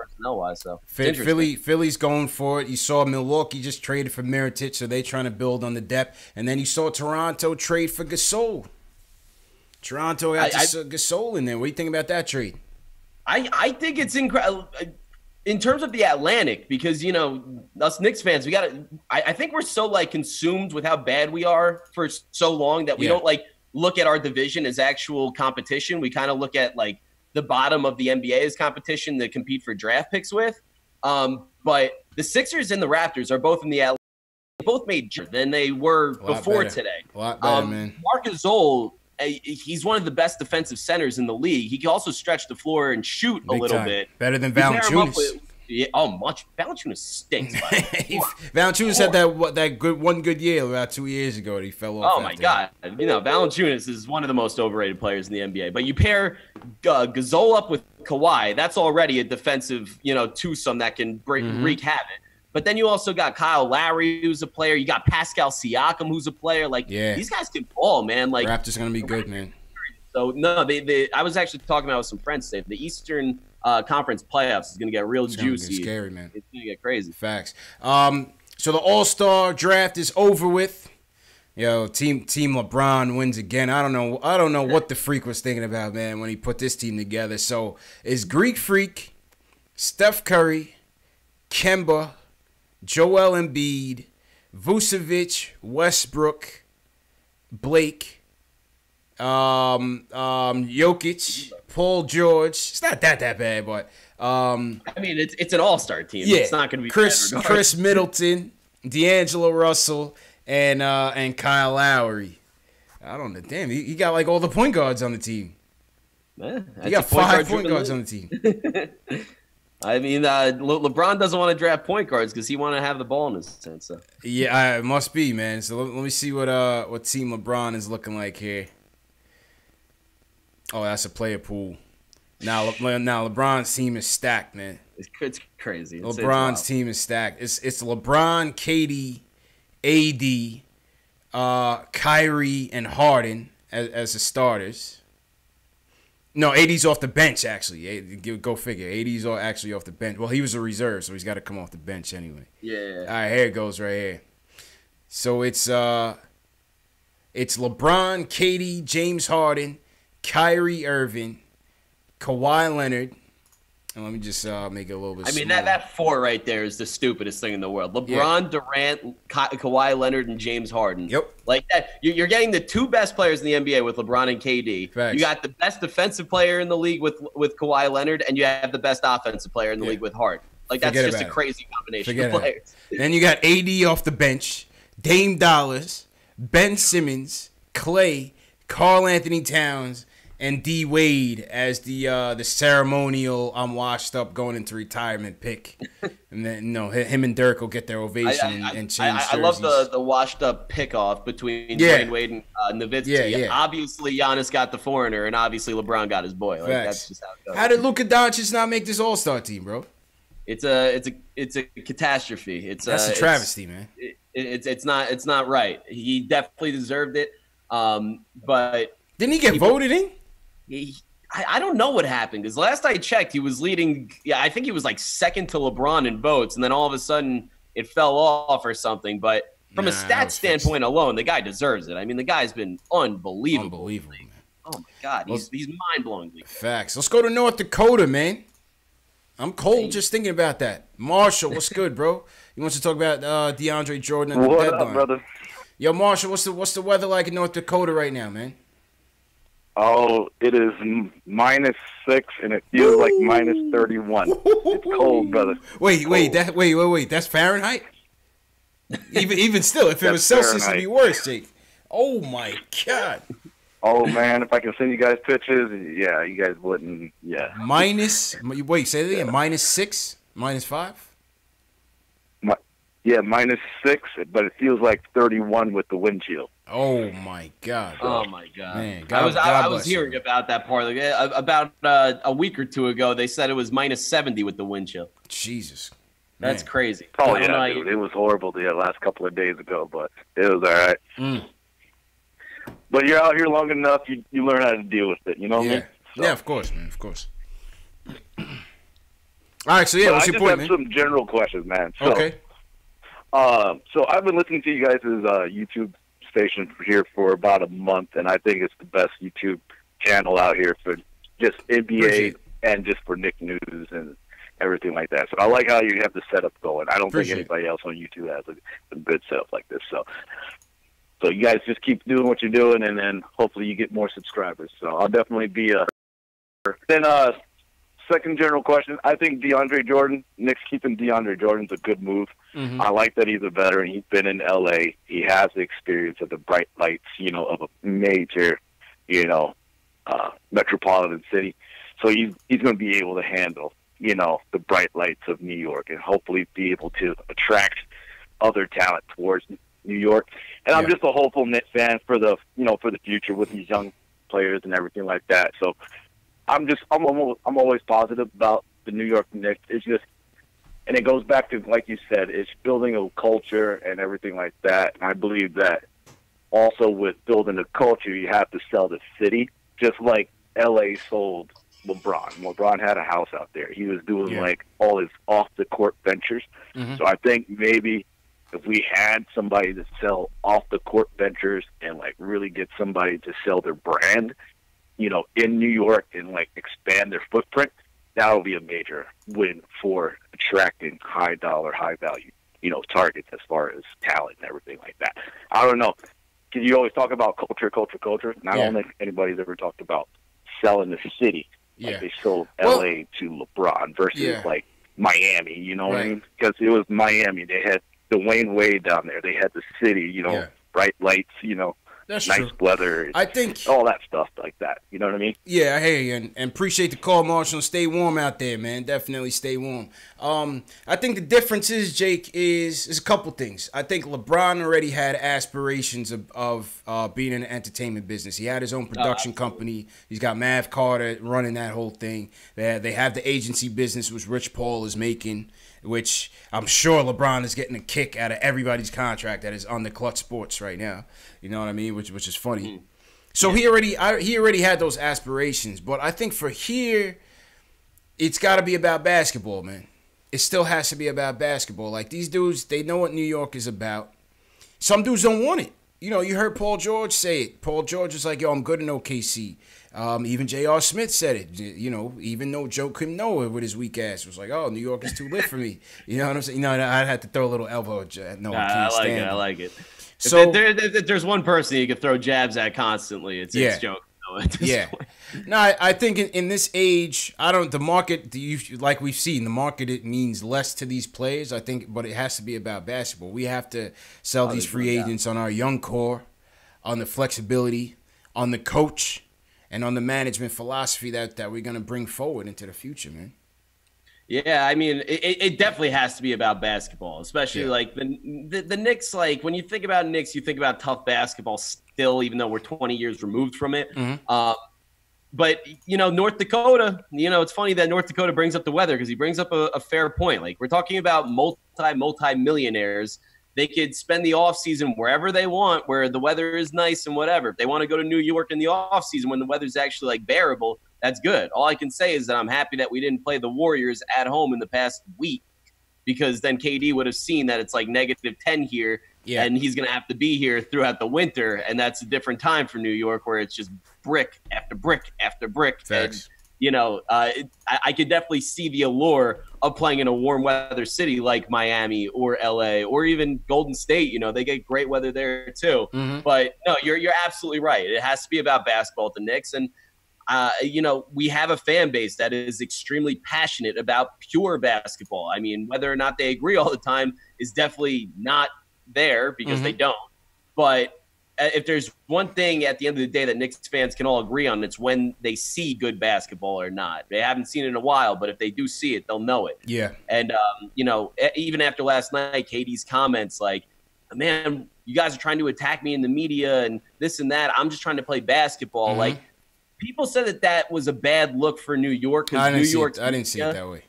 So Philly's going for it. You saw Milwaukee just traded for Mirotic, so they're trying to build on the depth. And then you saw Toronto trade for Gasol. Toronto got Gasol in there. What do you think about that trade? I think it's incredible. In terms of the Atlantic, because, us Knicks fans, I think we're so, like, consumed with how bad we are for so long that we don't, like, look at our division as actual competition. We kind of look at, like, the bottom of the NBA as competition to compete for draft picks with. But the Sixers and the Raptors are both in the Atlantic. They both made than they were before today. A lot better, man. Marc Gasol, he's one of the best defensive centers in the league. He can also stretch the floor and shoot a little bit. Better than Valanciunas. Much. Valanciunas stinks. Valanciunas had that one good year about 2 years ago. And he fell off. Oh my God! Valanciunas is one of the most overrated players in the NBA. But you pair Gasol up with Kawhi, that's already a defensive, twosome that can wreak havoc. But then you also got Kyle Lowry, who's a player. You got Pascal Siakam, who's a player. Like, these guys can ball, man. Like, Raptors gonna be good, man. So no, I was actually talking about with some friends today. The Eastern Conference playoffs is gonna get real juicy. Get scary, man. It's gonna get crazy. Facts. So the All-Star draft is over with. Team LeBron wins again. I don't know what the freak was thinking about, man, when he put this team together. So it's Greek Freak, Steph Curry, Kemba, Joel Embiid, Vucevic, Westbrook, Blake, Jokic, Paul George. It's not that bad, but I mean, it's an all-star team. Yeah, it's not going to be Chris Middleton, D'Angelo Russell, and Kyle Lowry. I don't know. Damn, he got like all the point guards on the team. He got 5 point guards on the team. I mean, LeBron doesn't want to draft point guards because he want to have the ball in his hands. So. Yeah, it must be, man. So let me see what team LeBron is looking like here. Oh, that's a player pool. Now LeBron's team is stacked, man. It's crazy. LeBron's team is stacked. It's LeBron, KD, AD, Kyrie, and Harden as the starters. No, AD's off the bench, actually. Go figure. AD's actually off the bench. Well, he was a reserve, so he's got to come off the bench anyway. Yeah. All right, here it goes right here. So it's LeBron, KD, James Harden, Kyrie Irving, Kawhi Leonard. And let me just make it a little bit smaller. That four right there is the stupidest thing in the world. LeBron, Durant, Kawhi Leonard, and James Harden. Yep. Like that. You're getting the two best players in the NBA with LeBron and KD. Facts. You got the best defensive player in the league with Kawhi Leonard, and you have the best offensive player in the league with Harden. Like, that's just a crazy combination of players. Then you got AD off the bench, Dame Dollars, Ben Simmons, Clay, Karl Anthony Towns, and D Wade as the ceremonial I'm washed up going into retirement pick. And then him and Dirk will get their ovation and change jerseys. I love the washed up pick off between Dwayne Wade and Nowitzki. Yeah. Obviously Giannis got the foreigner, and obviously LeBron got his boy. Like, that's just how it goes. How did Luka Doncic not make this All-Star team, bro? It's a catastrophe. That's a travesty, man. It's not right. He definitely deserved it. But didn't he get voted in? I don't know what happened because last I checked, he was leading. Yeah, I think he was like second to LeBron in votes, and then all of a sudden it fell off or something. But from a stat standpoint alone, the guy deserves it. I mean, the guy's been unbelievable. Unbelievable, man. Oh my God, he's mind-blowingly good. Facts. Let's go to North Dakota, man. I'm cold just thinking about that. Marshall, what's good, bro? You want to talk about DeAndre Jordan and the What deadline? up, brother? Yo, Marshall, what's the weather like in North Dakota right now, man? Oh, it is -6 and it feels like -31. It's cold, brother. Wait. That's Fahrenheit? Even still, if it was Celsius, it'd be worse, Jake. Oh my God. Oh man, if I can send you guys pictures, yeah, you guys wouldn't. Yeah. Wait, say that again. -6, -5. Yeah, -6, but it feels like 31 with the wind chill. Oh my God. Oh my God. Man, I was hearing about that part about a week or two ago. They said it was -70 with the wind chill. Jesus. That's crazy. Oh yeah, dude, it was horrible the last couple of days ago, but it was all right. But you're out here long enough, you learn how to deal with it. You know what I mean? So. Yeah, of course, man. Of course. All right, so yeah, what's your point, man? I just have some general questions, man. So, okay. So I've been listening to you guys' YouTube station here for about a month, and I think it's the best YouTube channel out here for just NBA and just for Nick News and everything like that. So I like how you have the setup going. I don't think anybody else on YouTube has a good setup like this. So you guys just keep doing what you're doing, and then hopefully you get more subscribers. So I'll definitely be Then second general question, I think DeAndre Jordan, Knicks keeping DeAndre Jordan's a good move. Mm-hmm. I like that he's a veteran. He's been in L.A. He has the experience of the bright lights, of a major, metropolitan city. So he's going to be able to handle, the bright lights of New York and hopefully be able to attract other talent towards New York. And I'm just a hopeful Knicks fan for the future with these young players and everything like that. So I'm always positive about the New York Knicks. It's just, and it goes back to, like you said, it's building a culture and everything like that. And I believe that also with building a culture, you have to sell the city, just like LA sold LeBron. LeBron had a house out there. He was doing like all his off the court ventures. Mm-hmm. So I think maybe if we had somebody to sell off the court ventures and like really get somebody to sell their brand, in New York and like expand their footprint, that would be a major win for attracting high dollar, high value, targets as far as talent and everything like that. I don't know. Because you always talk about culture. I don't think anybody's ever talked about selling the city. Like they sold LA to LeBron versus like Miami, you know what I mean? Because it was Miami. They had Dwayne Wade down there. They had the city, bright lights, That's nice true. weather. I think all that stuff like that. You know what I mean? Yeah, I hear you, and appreciate the call, Marshall. Stay warm out there, man. Definitely stay warm. I think the difference is, Jake, is a couple things. I think LeBron already had aspirations of being in the entertainment business. He had his own production company. He's got Mav Carter running that whole thing. They have the agency business, which Rich Paul is making, which I'm sure LeBron is getting a kick out of everybody's contract that is on the Clutch Sports right now. You know what I mean? Which is funny. So he already had those aspirations, but I think for here, it's got to be about basketball, man. It still has to be about basketball. Like these dudes, they know what New York is about. Some dudes don't want it. You heard Paul George say it. Paul George was like, "Yo, I'm good in OKC." Even J.R. Smith said it. Even though Joe couldn't know it with his weak ass, it was like, "Oh, New York is too lit for me." You know what I'm saying? I had to throw a little elbow. No, I can't stand it. I like it. So if there's one person you could throw jabs at constantly, it's Joe. No, I think in this age, the market, like we've seen, the market, it means less to these players, I think, but it has to be about basketball. We have to sell these free agents on our young core, on the flexibility, on the coach, and on the management philosophy that we're going to bring forward into the future, man. Yeah, I mean, it definitely has to be about basketball, especially like the Knicks. Like when you think about Knicks, you think about tough basketball still, even though we're 20 years removed from it. Mm-hmm. But North Dakota, it's funny that North Dakota brings up the weather because he brings up a fair point. Like we're talking about multi-millionaires. They could spend the off season wherever they want, where the weather is nice and whatever. If they want to go to New York in the off season when the weather's actually like bearable, that's good. All I can say is that I'm happy that we didn't play the Warriors at home in the past week, because then KD would have seen that it's like -10 here, and he's going to have to be here throughout the winter, and that's a different time for New York where it's just brick after brick after brick. Facts. And, I could definitely see the allure of playing in a warm weather city like Miami or LA or even Golden State. They get great weather there too. Mm-hmm. But no, you're absolutely right. It has to be about basketball at the Knicks. And, we have a fan base that is extremely passionate about pure basketball. I mean, whether or not they agree all the time is definitely not there, because they don't. But if there's one thing at the end of the day that Knicks fans can all agree on, it's when they see good basketball or not. They haven't seen it in a while, but if they do see it, they'll know it. Yeah. And, even after last night, KD's comments like, man, you guys are trying to attack me in the media and this and that. I'm just trying to play basketball. Like, people said that was a bad look for New York. I didn't see it that way.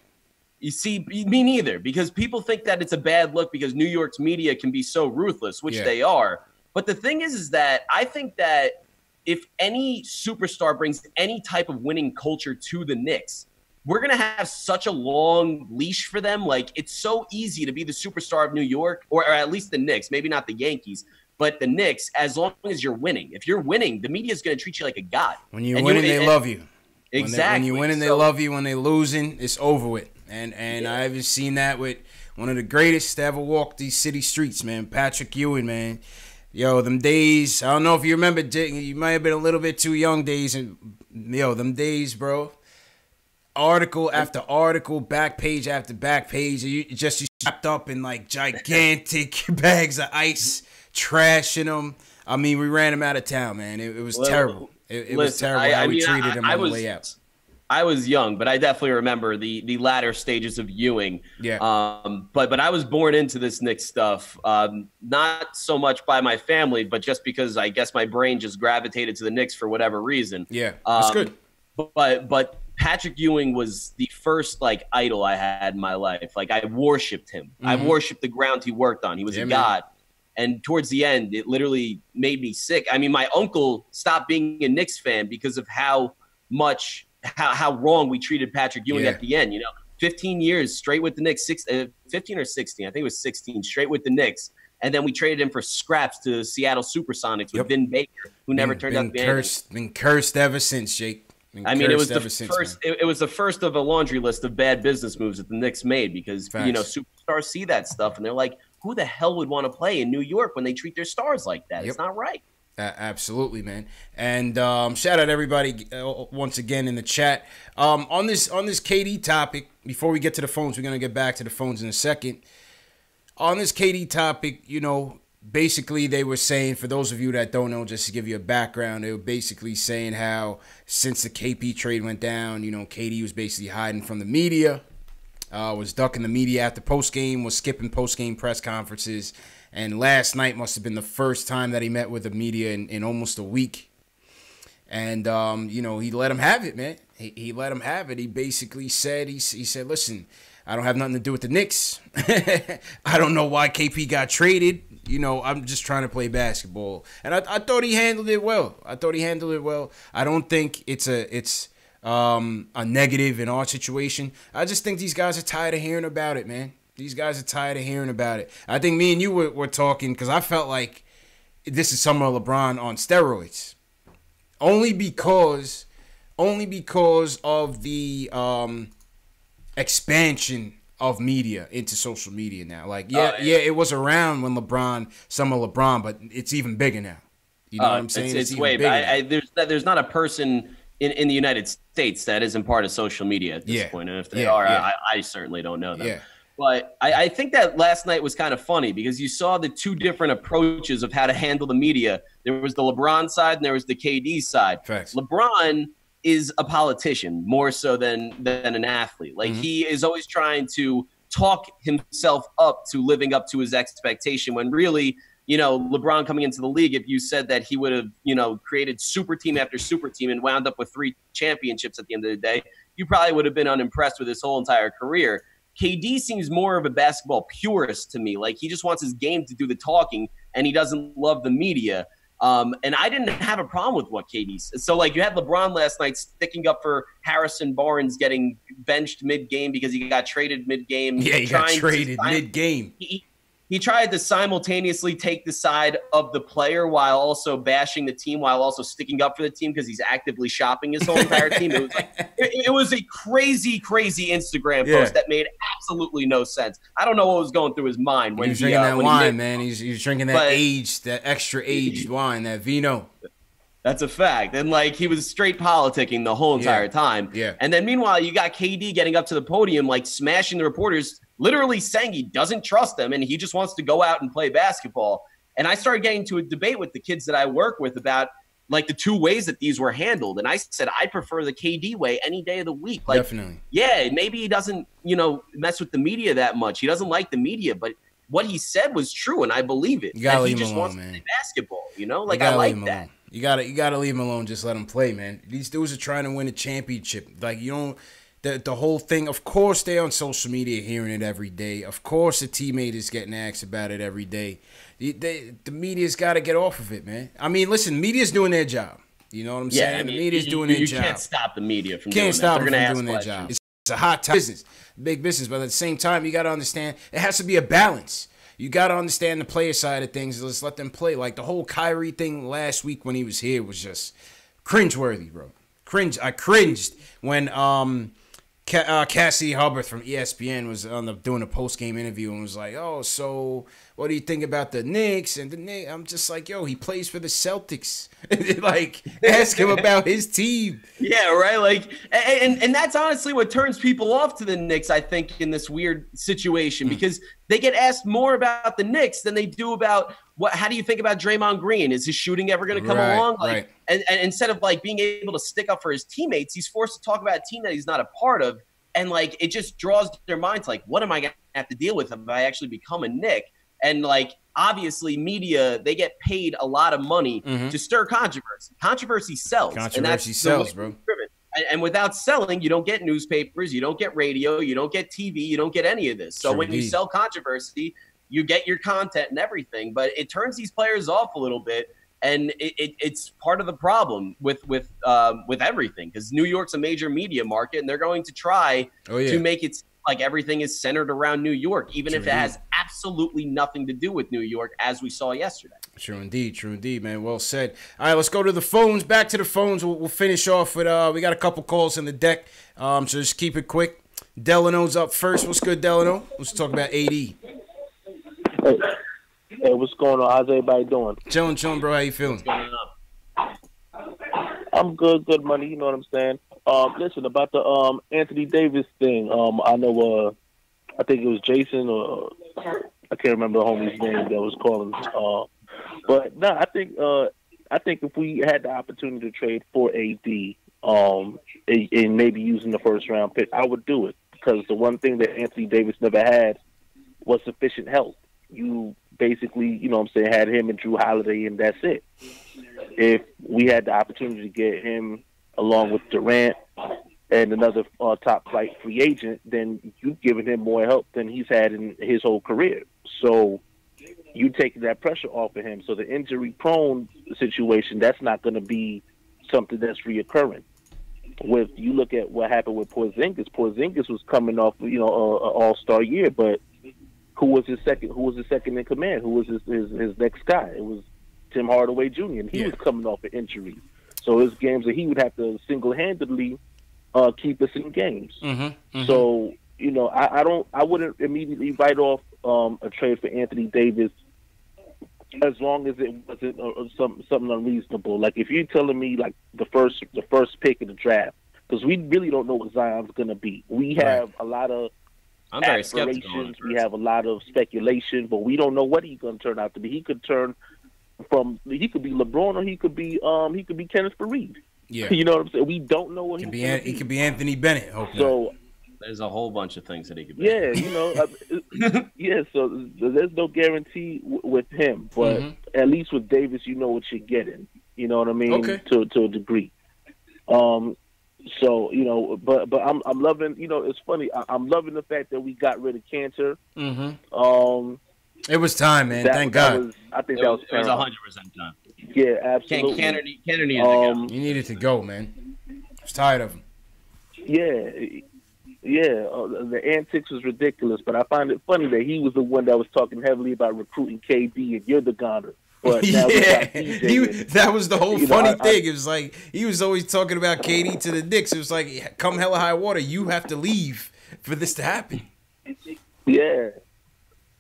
You see, me neither, because people think that it's a bad look because New York's media can be so ruthless, which they are. But the thing is that I think that if any superstar brings any type of winning culture to the Knicks, we're going to have such a long leash for them. Like, it's so easy to be the superstar of New York, or at least the Knicks, maybe not the Yankees, but the Knicks, as long as you're winning. If you're winning, the media is going to treat you like a god. When you're winning, they love you. Exactly. When you're winning, they love you. When they're losing, it's over with. And I haven't seen that with one of the greatest to ever walk these city streets, man, Patrick Ewing, man. Yo, them days, I don't know if you remember, you might have been a little bit too young days. And yo, them days, bro. Article after article, back page after back page. You strapped up in like gigantic bags of ice, trashing them. I mean, we ran him out of town, man. It was terrible. It was terrible how we treated him on the way out. I was young, but I definitely remember the latter stages of Ewing. Yeah. But I was born into this Knicks stuff, not so much by my family, but just because I guess my brain just gravitated to the Knicks for whatever reason. Yeah, that's good. But Patrick Ewing was the first idol I had in my life. Like, I worshipped him. I worshipped the ground he worked on. He was a god. And towards the end, it literally made me sick. I mean, my uncle stopped being a Knicks fan because of how wrong we treated Patrick Ewing at the end. 15 years straight with the Knicks, 15 or 16. I think it was 16 straight with the Knicks. And then we traded him for scraps to Seattle Supersonics with Vin Baker, who never turned out to be anything. Been cursed ever since, Jake. I mean, it was the first. It was the first of a laundry list of bad business moves that the Knicks made, because superstars see that stuff and they're like, "Who the hell would want to play in New York when they treat their stars like that? It's not right." Absolutely, man. And shout out everybody once again in the chat. On this KD topic, before we get to the phones, we're gonna get back to the phones in a second. On this KD topic, basically they were saying, for those of you that don't know, just to give you a background, they were basically saying how since the KP trade went down, KD was basically hiding from the media, was ducking the media after postgame, was skipping postgame press conferences. And last night must have been the first time that he met with the media in almost a week. And, he let him have it, man. He let him have it. He basically said, he said, listen, I don't have nothing to do with the Knicks. I don't know why KP got traded. I'm just trying to play basketball. And I thought he handled it well. I don't think it's a negative in our situation. I just think these guys are tired of hearing about it, man. These guys are tired of hearing about it. I think me and you were talking because I felt like this is summer LeBron on steroids. Only because of the expansion of media into social media now. It was around when summer LeBron, but it's even bigger now. You know what I'm saying? It's way bigger. There's not a person in the United States that isn't part of social media at this point. And if they are, I certainly don't know them. Yeah. But I think that last night was kind of funny because you saw the two different approaches of how to handle the media. There was the LeBron side and there was the KD side. Facts. LeBron is a politician more so than an athlete. He is always trying to talk himself up to living up to his expectation when really, LeBron coming into the league, if you said that he would have, created super team after super team and wound up with 3 championships at the end of the day, you probably would have been unimpressed with his whole entire career. KD seems more of a basketball purist to me. He just wants his game to do the talking, and he doesn't love the media. And I didn't have a problem with what KD said. So, like, you had LeBron last night sticking up for Harrison Barnes getting benched mid-game because he got traded mid-game. Yeah, he got traded mid-game. He tried to simultaneously take the side of the player while also bashing the team, while also sticking up for the team because he's actively shopping his whole entire team. It was like it was a crazy, crazy Instagram post that made absolutely no sense. I don't know what was going through his mind when he was drinking that wine, man. He's drinking that extra aged wine, that vino. That's a fact. And, like, he was straight politicking the whole entire time. Yeah. And then, meanwhile, you got KD getting up to the podium, like, smashing the reporters, literally saying he doesn't trust them and he just wants to go out and play basketball. And I started getting to a debate with the kids that I work with about, like, the two ways that these were handled. And I said, I prefer the KD way any day of the week. Like, definitely. Yeah, maybe he doesn't, mess with the media that much. He doesn't like the media, but what he said was true, and I believe it. You gotta leave him alone, wants man. To play basketball, Like, I like that. You gotta leave him alone. Just let him play, man. These dudes are trying to win a championship. Like, you don't. The whole thing. Of course, they're on social media hearing it every day. Of course, a teammate is getting asked about it every day. The media's got to get off of it, man. I mean, listen, media's doing their job. You know what I'm saying? The media's doing their job. You can't stop the media from doing that. They're doing their job. It's a hot business, big business. But at the same time, you got to understand it has to be a balance. You got to understand the player side of things. Let's let them play. Like, the whole Kyrie thing last week when he was here was just cringeworthy, bro. I cringed when Cassie Hubbard from ESPN was doing a post-game interview and was like, oh, so what do you think about the Knicks? And the Knicks, I'm just like, yo, he plays for the Celtics. Like, ask him about his team. Yeah, right? Like, and that's honestly what turns people off to the Knicks, I think, in this weird situation, because they get asked more about the Knicks than they do about how do you think about Draymond Green? Is his shooting ever going to come along? Like, and instead of, like, being able to stick up for his teammates, he's forced to talk about a team that he's not a part of. And, like, it just draws their minds, like, what am I going to have to deal with if I actually become a Knick? And, like, obviously media, they get paid a lot of money to stir controversy. Controversy sells. Controversy sells, bro. And without selling, you don't get newspapers, you don't get radio, you don't get TV, you don't get any of this. So when you sell controversy, you get your content and everything. But it turns these players off a little bit. And it's part of the problem with everything, because New York's a major media market, and they're going to try to make it like everything is centered around New York, even if it has absolutely nothing to do with New York, as we saw yesterday. True indeed, man. Well said. All right, let's go to the phones. Back to the phones. We'll finish off with we got a couple calls in the deck, so just keep it quick. Delano's up first. What's good, Delano? Let's talk about AD. Hey, what's going on? How's everybody doing? Chilling, bro. How you feeling? I'm good, money. You know what I'm saying? Listen, about the Anthony Davis thing. I know. I think it was Jason, or I can't remember the homie's name that was calling. But no, I think if we had the opportunity to trade for AD, and maybe using the first round pick, I would do it, because the one thing that Anthony Davis never had was sufficient health. You basically, you know what I'm saying, had him and Drew Holiday, and that's it. If we had the opportunity to get him along with Durant and another top flight free agent, then you've given him more help than he's had in his whole career. So you take that pressure off of him. So the injury prone situation, that's not going to be something that's reoccurring. With you look at what happened with Porzingis. Porzingis was coming off, an all-star year, but who was his second in command? Who was his next guy? It was Tim Hardaway Jr., and he was coming off an injury. So his games that he would have to single-handedly keep us in games. So, I wouldn't immediately write off a trade for Anthony Davis as long as it wasn't something unreasonable. Like, if you're telling me, like, the first pick of the draft, because we really don't know what Zion's going to be. We have a lot of aspirations. We have a lot of speculation, but we don't know what he's going to turn out to be. He could be LeBron, or he could be Kenneth Faried. Yeah, you know what I'm saying. We don't know what he could be. Anthony Bennett. So there's a whole bunch of things that he could be. Yeah, So there's no guarantee with him, but at least with Davis, you know what you're getting. You know what I mean? Okay. To a degree. So, but I'm loving, it's funny. I'm loving the fact that we got rid of Cantor. It was time, man. Thank God. I think that was 100% time. Yeah, absolutely. Cantor needed to go. He needed to go, man. I was tired of him. Yeah, the antics was ridiculous, but I find it funny that he was the one that was talking heavily about recruiting KD, and you're the goner. But now that was the whole funny thing. It was like he was always talking about KD to the Knicks. It was like, come hella high water, you have to leave for this to happen. Yeah,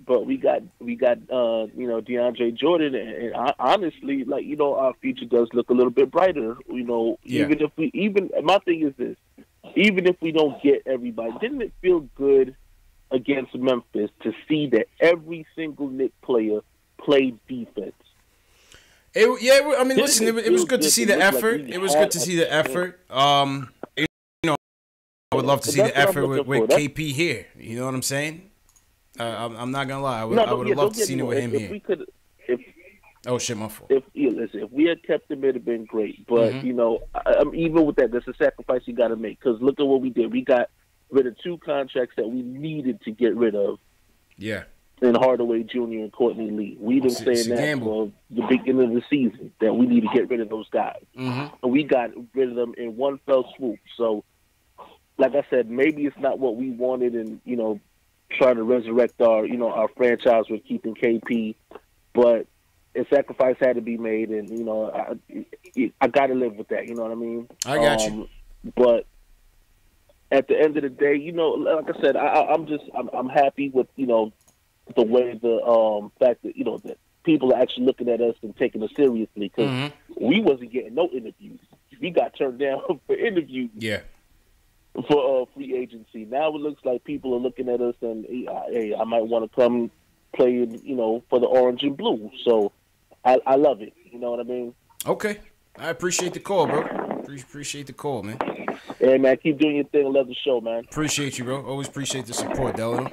but we got DeAndre Jordan, and honestly, like, our future does look a little bit brighter. Even my thing is this. Even if we don't get everybody, didn't it feel good against Memphis to see that every single Knicks player played defense? It was good to see the effort. It was good to see the effort. I would love to see the effort with KP here. You know what I'm saying? I'm not gonna lie. I would have loved to see it with him here. Oh shit, my fault. If we had kept him, it'd have been great. But even with that, there's a sacrifice you got to make. Because look at what we did. We got rid of 2 contracts that we needed to get rid of. Yeah. In Hardaway Jr. and Courtney Lee. We've been saying that for the beginning of the season, that we need to get rid of those guys. And we got rid of them in one fell swoop. So, like I said, maybe it's not what we wanted, and trying to resurrect our franchise with keeping KP, but a sacrifice had to be made, and I got to live with that. You know what I mean? I got you. But at the end of the day, like I said, I'm happy with the way the fact that that people are actually looking at us and taking us seriously, because we wasn't getting no interviews. We got turned down for interviews. Yeah. For free agency. Now it looks like people are looking at us and, hey, I might want to come play, for the orange and blue. So I love it. You know what I mean? Okay. I appreciate the call, bro. Appreciate the call, man. Hey, man, keep doing your thing. I love the show, man. Appreciate you, bro. Always appreciate the support, Delano.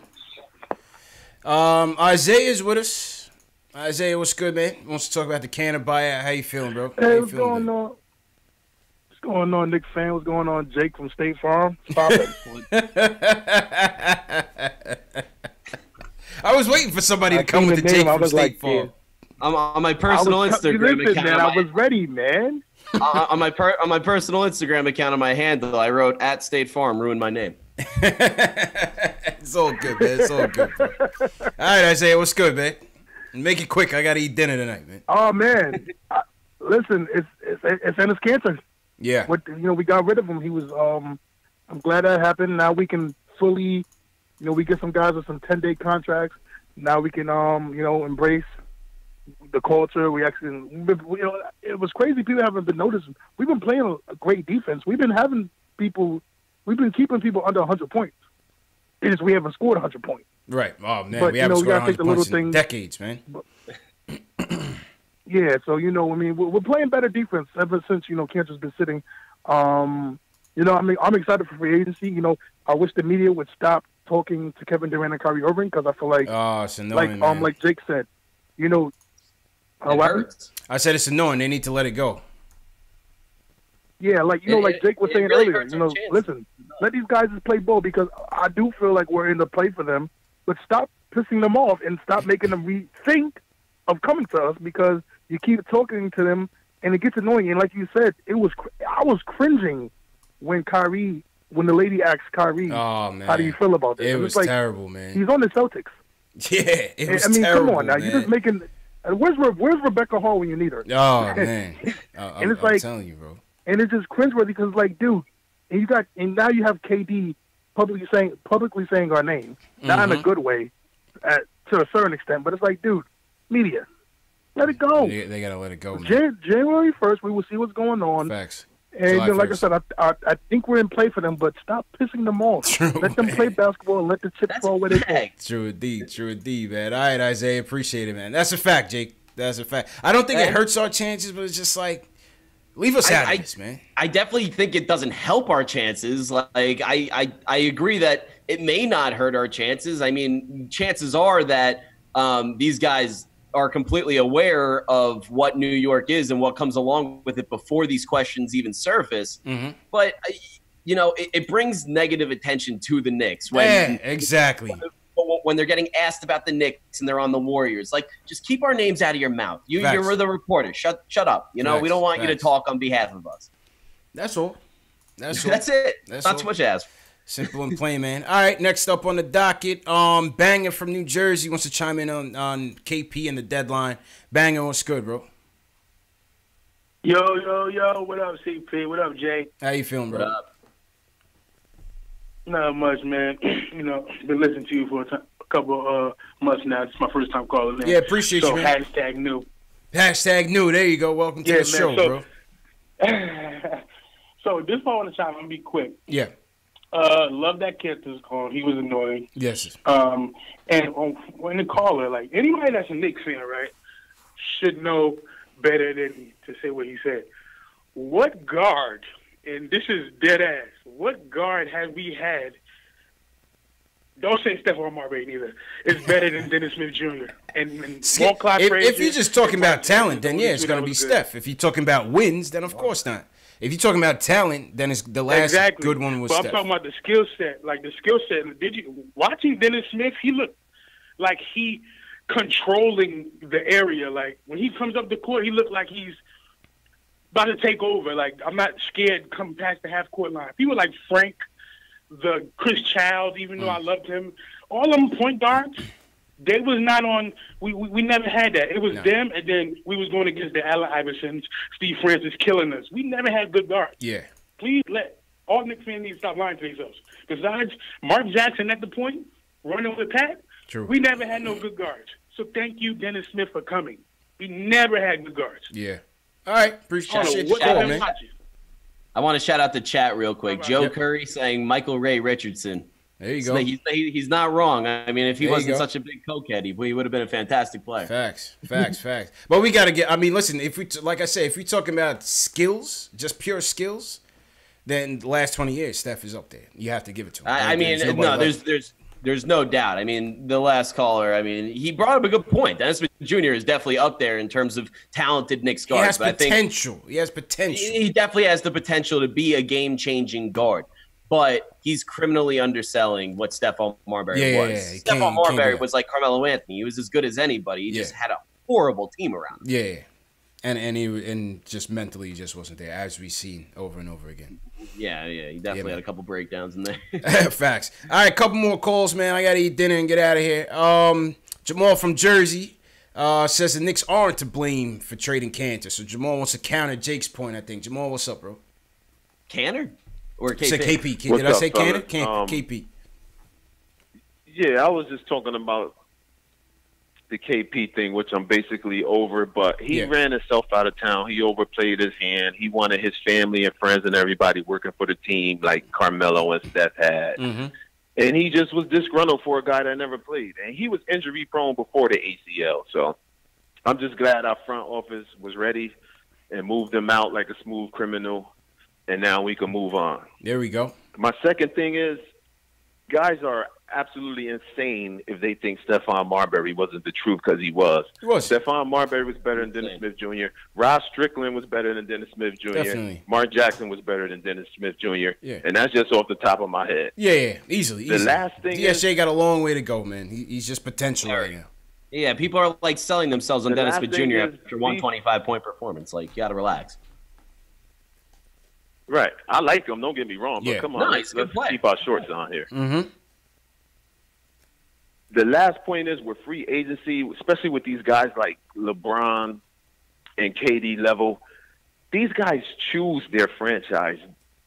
Isaiah's with us. Isaiah, what's good, man? Wants to talk about the Cantor buyout. How you feeling, bro? Hey, what's going on? What's going on, Knicks fan? What's going on, Jake from State Farm? Stop it. I was waiting for somebody to come with the Jake from State Farm. On my personal Instagram account. Man, I was ready, man. on my personal Instagram account, on my handle, I wrote @State Farm, ruined my name. It's all good, man. It's all good, bro. All right, Isaiah, what's good, man? Make it quick. I gotta eat dinner tonight, man. Oh man, listen, it's Ennis Cantor. Yeah. We got rid of him. He was. I'm glad that happened. Now we can fully, we get some guys with some 10-day contracts. Now we can, embrace the culture. We actually, it was crazy. People haven't been noticing. We've been playing a great defense. We've been keeping people under 100 points. It's just we haven't scored 100 points. Right. Oh man, but, we haven't scored 100 points in decades, man. Yeah, so we're playing better defense ever since Cantor's been sitting. I'm excited for free agency. I wish the media would stop talking to Kevin Durant and Kyrie Irving, because I feel like, it's annoying, man. Like Jake said, I said it's annoying. They need to let it go. Yeah, like Jake was saying really earlier. Listen, let these guys just play ball, because I do feel like we're in the play for them. But stop pissing them off and stop making them rethink of coming to us, because you keep talking to them and it gets annoying. And like you said, I was cringing when the lady asked Kyrie, "Oh man, how do you feel about this?" It was terrible, man. He's on the Celtics. Yeah, it was terrible. Come on now, man. you're just making. Where's Rebecca Hall when you need her? Oh man, and it's I'm telling you, bro. And it's just cringeworthy, because, dude, and now you have KD publicly saying our name, not in a good way, to a certain extent, but it's like, dude, media, let it go. They gotta let it go, man. January 1st, we will see what's going on. Facts. And like I said, I think we're in play for them, but stop pissing them off. True, let them play basketball and let the chips fall where they fall. True indeed, man. All right, Isaiah, appreciate it, man. That's a fact, Jake. That's a fact. I don't think it hurts our chances, but it's just like, leave us out of this, man. I definitely think it doesn't help our chances. Like, I agree that it may not hurt our chances. I mean, chances are that these guys are completely aware of what New York is and what comes along with it before these questions even surface. Mm-hmm. But, it brings negative attention to the Knicks. Exactly. when they're getting asked about the Knicks and they're on the Warriors. Like, just keep our names out of your mouth. You're the reporter. Shut up. You know, we don't want you to talk on behalf of us. That's all. That's it. That's not all. too much to ask. Simple and plain, man. All right, next up on the docket, Banger from New Jersey wants to chime in on KP and the deadline. Banger, what's good, bro? Yo, what up, CP? What up, Jay? How you feeling, bro? What up? Not much, man. Been listening to you for a couple months now. It's my first time calling in. Yeah, appreciate you, man. Hashtag new. Hashtag new. There you go. Welcome to the show, bro. So this one I want to chime in and be quick. Yeah. Love that kid was calling. He was annoying. Yes. And when the caller, like anybody that's a Knicks fan, right, should know better than to say what he said. What guard, and this is dead ass, what guard have we had? Don't say Stephon Marbury neither. It's better than Dennis Smith Jr. And if you're just talking about talent, then yeah, it's going to be Steph. If you're talking about wins, then of course not. If you're talking about talent, then it's the last good one was Steph. I'm talking about the skill set. Like the skill set. Watching Dennis Smith, he looked like he controlling the area. Like when he comes up the court, he looked like he's about to take over. Like I'm not scared coming past the half court line. People like Frank, the Chris Childs, even though I loved him, all them point guards, they was not on. We never had that. It was them, and then we was going against the Allen Iversons, Steve Francis killing us. We never had good guards. Yeah. Please let all Knicks fans need to stop lying to themselves. Besides Mark Jackson at the point, running with Pat, True. We never had no good guards. So thank you, Dennis Smith, for coming. We never had good guards. Yeah. All right. Appreciate the call, man. I want to shout out the chat real quick. Joe Curry saying Michael Ray Richardson. There you go. He's not wrong. I mean, if he wasn't such a big cokehead, he would have been a fantastic player. Facts. But we got to get. I mean, listen. If we, like I say, if we're talking about skills, just pure skills, then the last 20 years, Steph is up there. You have to give it to him. I mean, no, there's no doubt. I mean, the last caller. I mean, he brought up a good point. Dennis Smith Jr. is definitely up there in terms of talented Knicks guards. He has potential. He has potential. He definitely has the potential to be a game-changing guard. But he's criminally underselling what Stephon Marbury was. Yeah. Stephon Marbury was like Carmelo Anthony. He was as good as anybody. He just had a horrible team around him. Yeah. And just mentally he just wasn't there, as we've seen over and over again. Yeah. He definitely had a couple breakdowns in there. Facts. All right, couple more calls, man. I got to eat dinner and get out of here. Jamal from Jersey says the Knicks aren't to blame for trading Cantor. So Jamal wants to counter Jake's point, I think. Jamal, what's up, bro? Cantor? Or KP? I said KP. Did I say Cantor? KP. Yeah, I was just talking about the KP thing, which I'm basically over, but he ran himself out of town. He overplayed his hand. He wanted his family and friends and everybody working for the team like Carmelo and Steph had. Mm-hmm. And he just was disgruntled for a guy that never played. And he was injury-prone before the ACL. So I'm just glad our front office was ready and moved him out like a smooth criminal, and now we can move on. There we go. My second thing is guys are absolutely insane if they think Stephon Marbury wasn't the truth, because he was. Stephon Marbury was better than Dennis Smith Jr. Ross Strickland was better than Dennis Smith Jr. Definitely. Mark Jackson was better than Dennis Smith Jr. Yeah. And that's just off the top of my head. Yeah, easily. The last thing DSJ got a long way to go, man. He's just potential right now. Yeah, people are like selling themselves on Dennis Smith Jr. after 125-point performance. Like, you got to relax. Right. I like him, don't get me wrong, but come on, let's keep our shorts on here. Mm-hmm. The last point is with free agency, especially with these guys like LeBron and KD level, these guys choose their franchise.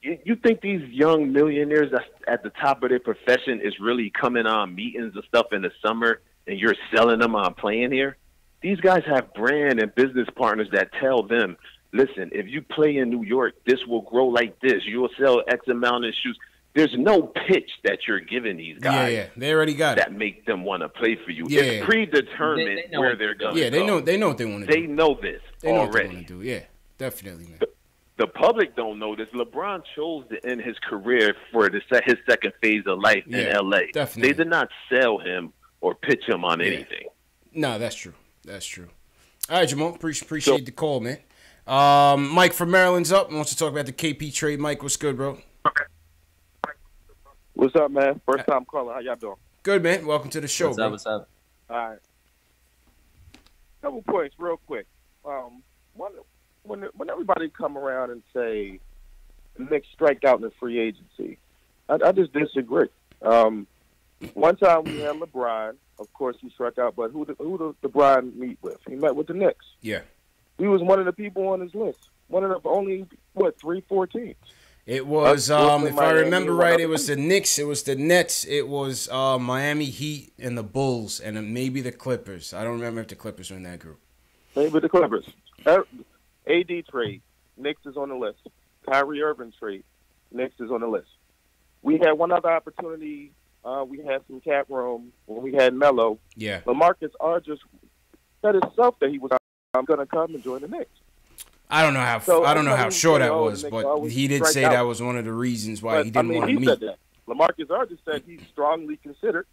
You think these young millionaires that's at the top of their profession is really coming on meetings and stuff in the summer and you're selling them on playing here? These guys have brand and business partners that tell them, listen, if you play in New York, this will grow like this. You'll sell X amount of shoes. There's no pitch that you're giving these guys. Yeah, they already got that make them want to play for you. Yeah. It's predetermined where they're going. Yeah, they know what they want to do. They know this they know already. What they want to do. Yeah, definitely, man. The public don't know this. LeBron chose to end his career for his second phase of life in L.A. Definitely. They did not sell him or pitch him on anything. No, that's true. That's true. All right, Jamal. Appreciate the call, man. Mike from Maryland's up and wants to talk about the KP trade. Mike, what's good, bro? What's up, man? First time calling. How y'all doing? Good, man. Welcome to the show, What's bro. up? What's up? All right. Couple points, real quick. When everybody come around and say the Knicks strike out in the free agency, I just disagree. One time we had LeBron. Of course, he struck out, but who did LeBron meet with? He met with the Knicks. Yeah. He was one of the people on his list. One of the only 3-4 teams. It was, if I remember right, it was the Knicks, it was the Nets, it was Miami Heat and the Bulls, and then maybe the Clippers. I don't remember if the Clippers were in that group. Maybe the Clippers. AD trade, Knicks is on the list. Kyrie Irving trade, Knicks is on the list. We had one other opportunity. We had some cap room when we had Melo. Yeah. LaMarcus Aldridge said himself that he was going to come and join the Knicks. I don't know how sure that was, but he did say that was one of the reasons why he didn't want to meet. Said that. LaMarcus Aldridge said he strongly considered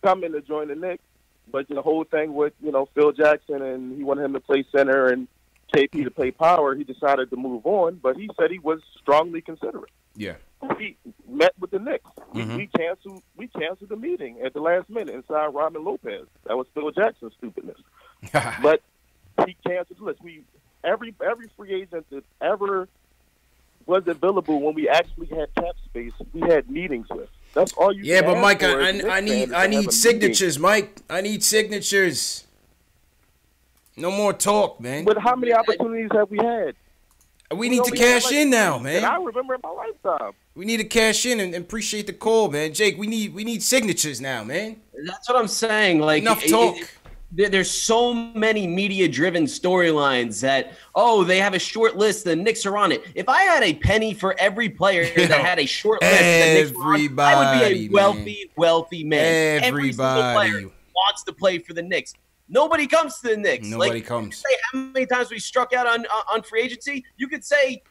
coming to join the Knicks, but the whole thing with Phil Jackson and he wanted him to play center and KP to play power, he decided to move on. But he said he was strongly considerate. Yeah. He met with the Knicks. Mm-hmm. We canceled the meeting at the last minute and signed Robin Lopez. That was Phil Jackson's stupidness. But he canceled the list. Every free agent that ever was available when we actually had cap space, we had meetings with. That's all you. Yeah, but Mike, I need signatures, Mike. I need signatures. No more talk, man. But how many opportunities have we had? We need to cash in now, man. I remember in my lifetime. We need to cash in and appreciate the call, man. Jake, we need signatures now, man. That's what I'm saying. Like, enough talk. There's so many media-driven storylines that, they have a short list, the Knicks are on it. If I had a penny for every player that had a short list, I would be a wealthy man. Every single player wants to play for the Knicks. Nobody comes to the Knicks. Nobody comes. Say how many times we struck out on free agency? You could say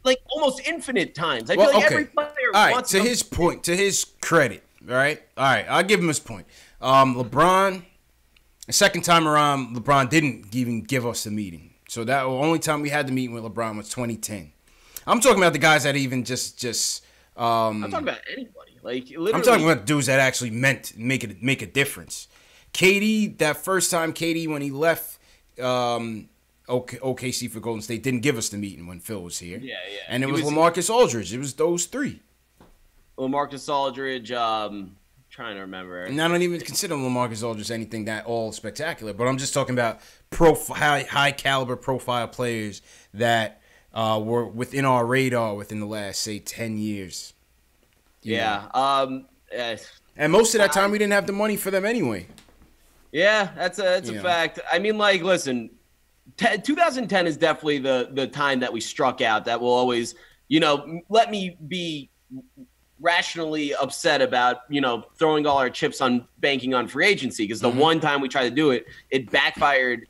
like almost infinite times. I feel like every player wants to his point, to his credit, all right? All right, I'll give him his point. LeBron, the second time around, LeBron didn't even give us the meeting. So that the only time we had the meeting with LeBron was 2010. I'm talking about the guys that even just I'm talking about anybody. Like literally, I'm talking about dudes that actually meant make a difference. KD, that first time KD when he left OKC for Golden State didn't give us the meeting when Phil was here. Yeah. And it was LaMarcus Aldridge. It was those three. LaMarcus Aldridge, trying to remember. And I don't even consider LaMarcus Aldridge anything that all spectacular, but I'm just talking about high caliber profile players that were within our radar within the last, say, 10 years. Yeah. And most of that time we didn't have the money for them anyway. Yeah, that's a fact. I mean, like, listen, 2010 is definitely the time that we struck out. That will always, let me be rationally upset about, throwing all our chips on banking on free agency because the one time we tried to do it, it backfired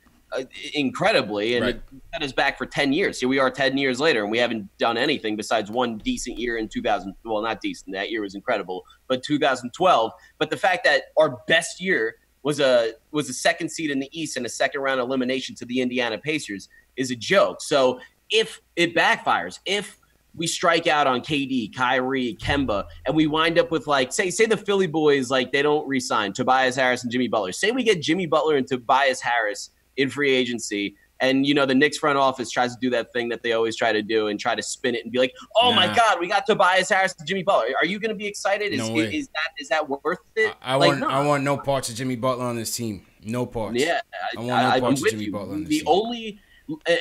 incredibly, and it set us back for 10 years. Here we are 10 years later, and we haven't done anything besides one decent year in 2000. Well, not decent. That year was incredible, but 2012. But the fact that our best year was a second seed in the East and a second round elimination to the Indiana Pacers is a joke. So if it backfires, if we strike out on KD, Kyrie, Kemba, and we wind up with like, say the Philly boys, like they don't re-sign Tobias Harris and Jimmy Butler. Say we get Jimmy Butler and Tobias Harris in free agency, and the Knicks front office tries to do that thing that they always try to do and try to spin it and be like, "Oh my God, we got Tobias Harris and Jimmy Butler." Are you going to be excited? Is that worth it? I want no parts of Jimmy Butler on this team. No parts. Yeah, I want no parts of Jimmy Butler on this team.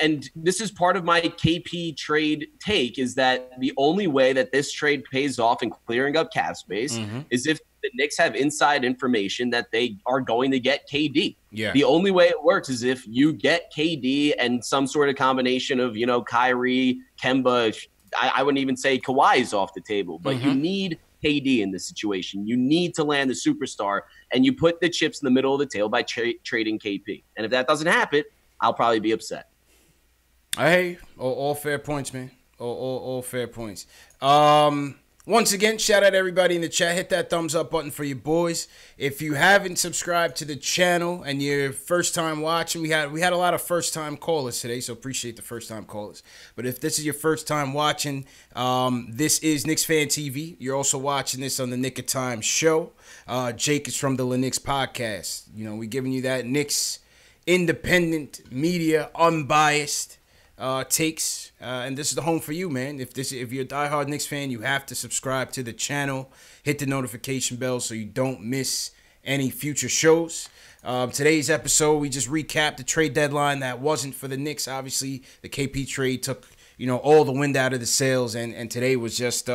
And this is part of my KP trade take, is that the only way that this trade pays off in clearing up cap space is if the Knicks have inside information that they are going to get KD. Yeah. The only way it works is if you get KD and some sort of combination of, Kyrie, Kemba. I wouldn't even say Kawhi is off the table, but you need KD in this situation. You need to land the superstar, and you put the chips in the middle of the table by trading KP. And if that doesn't happen, I'll probably be upset. Hey, all fair points, man. All fair points. Once again, shout out everybody in the chat. Hit that thumbs up button for your boys. If you haven't subscribed to the channel and you're first time watching, we had a lot of first time callers today, so appreciate the first time callers. But if this is your first time watching, this is Knicks Fan TV. You're also watching this on the Nick of Time show. Jake is from the Knicks podcast. You know, we're giving you that Knicks independent media, unbiased takes, and this is the home for you, man. If you're a diehard Knicks fan, you have to subscribe to the channel, hit the notification bell so you don't miss any future shows. Today's episode, we just recapped the trade deadline that wasn't for the Knicks. Obviously, the KP trade took all the wind out of the sails, and today was just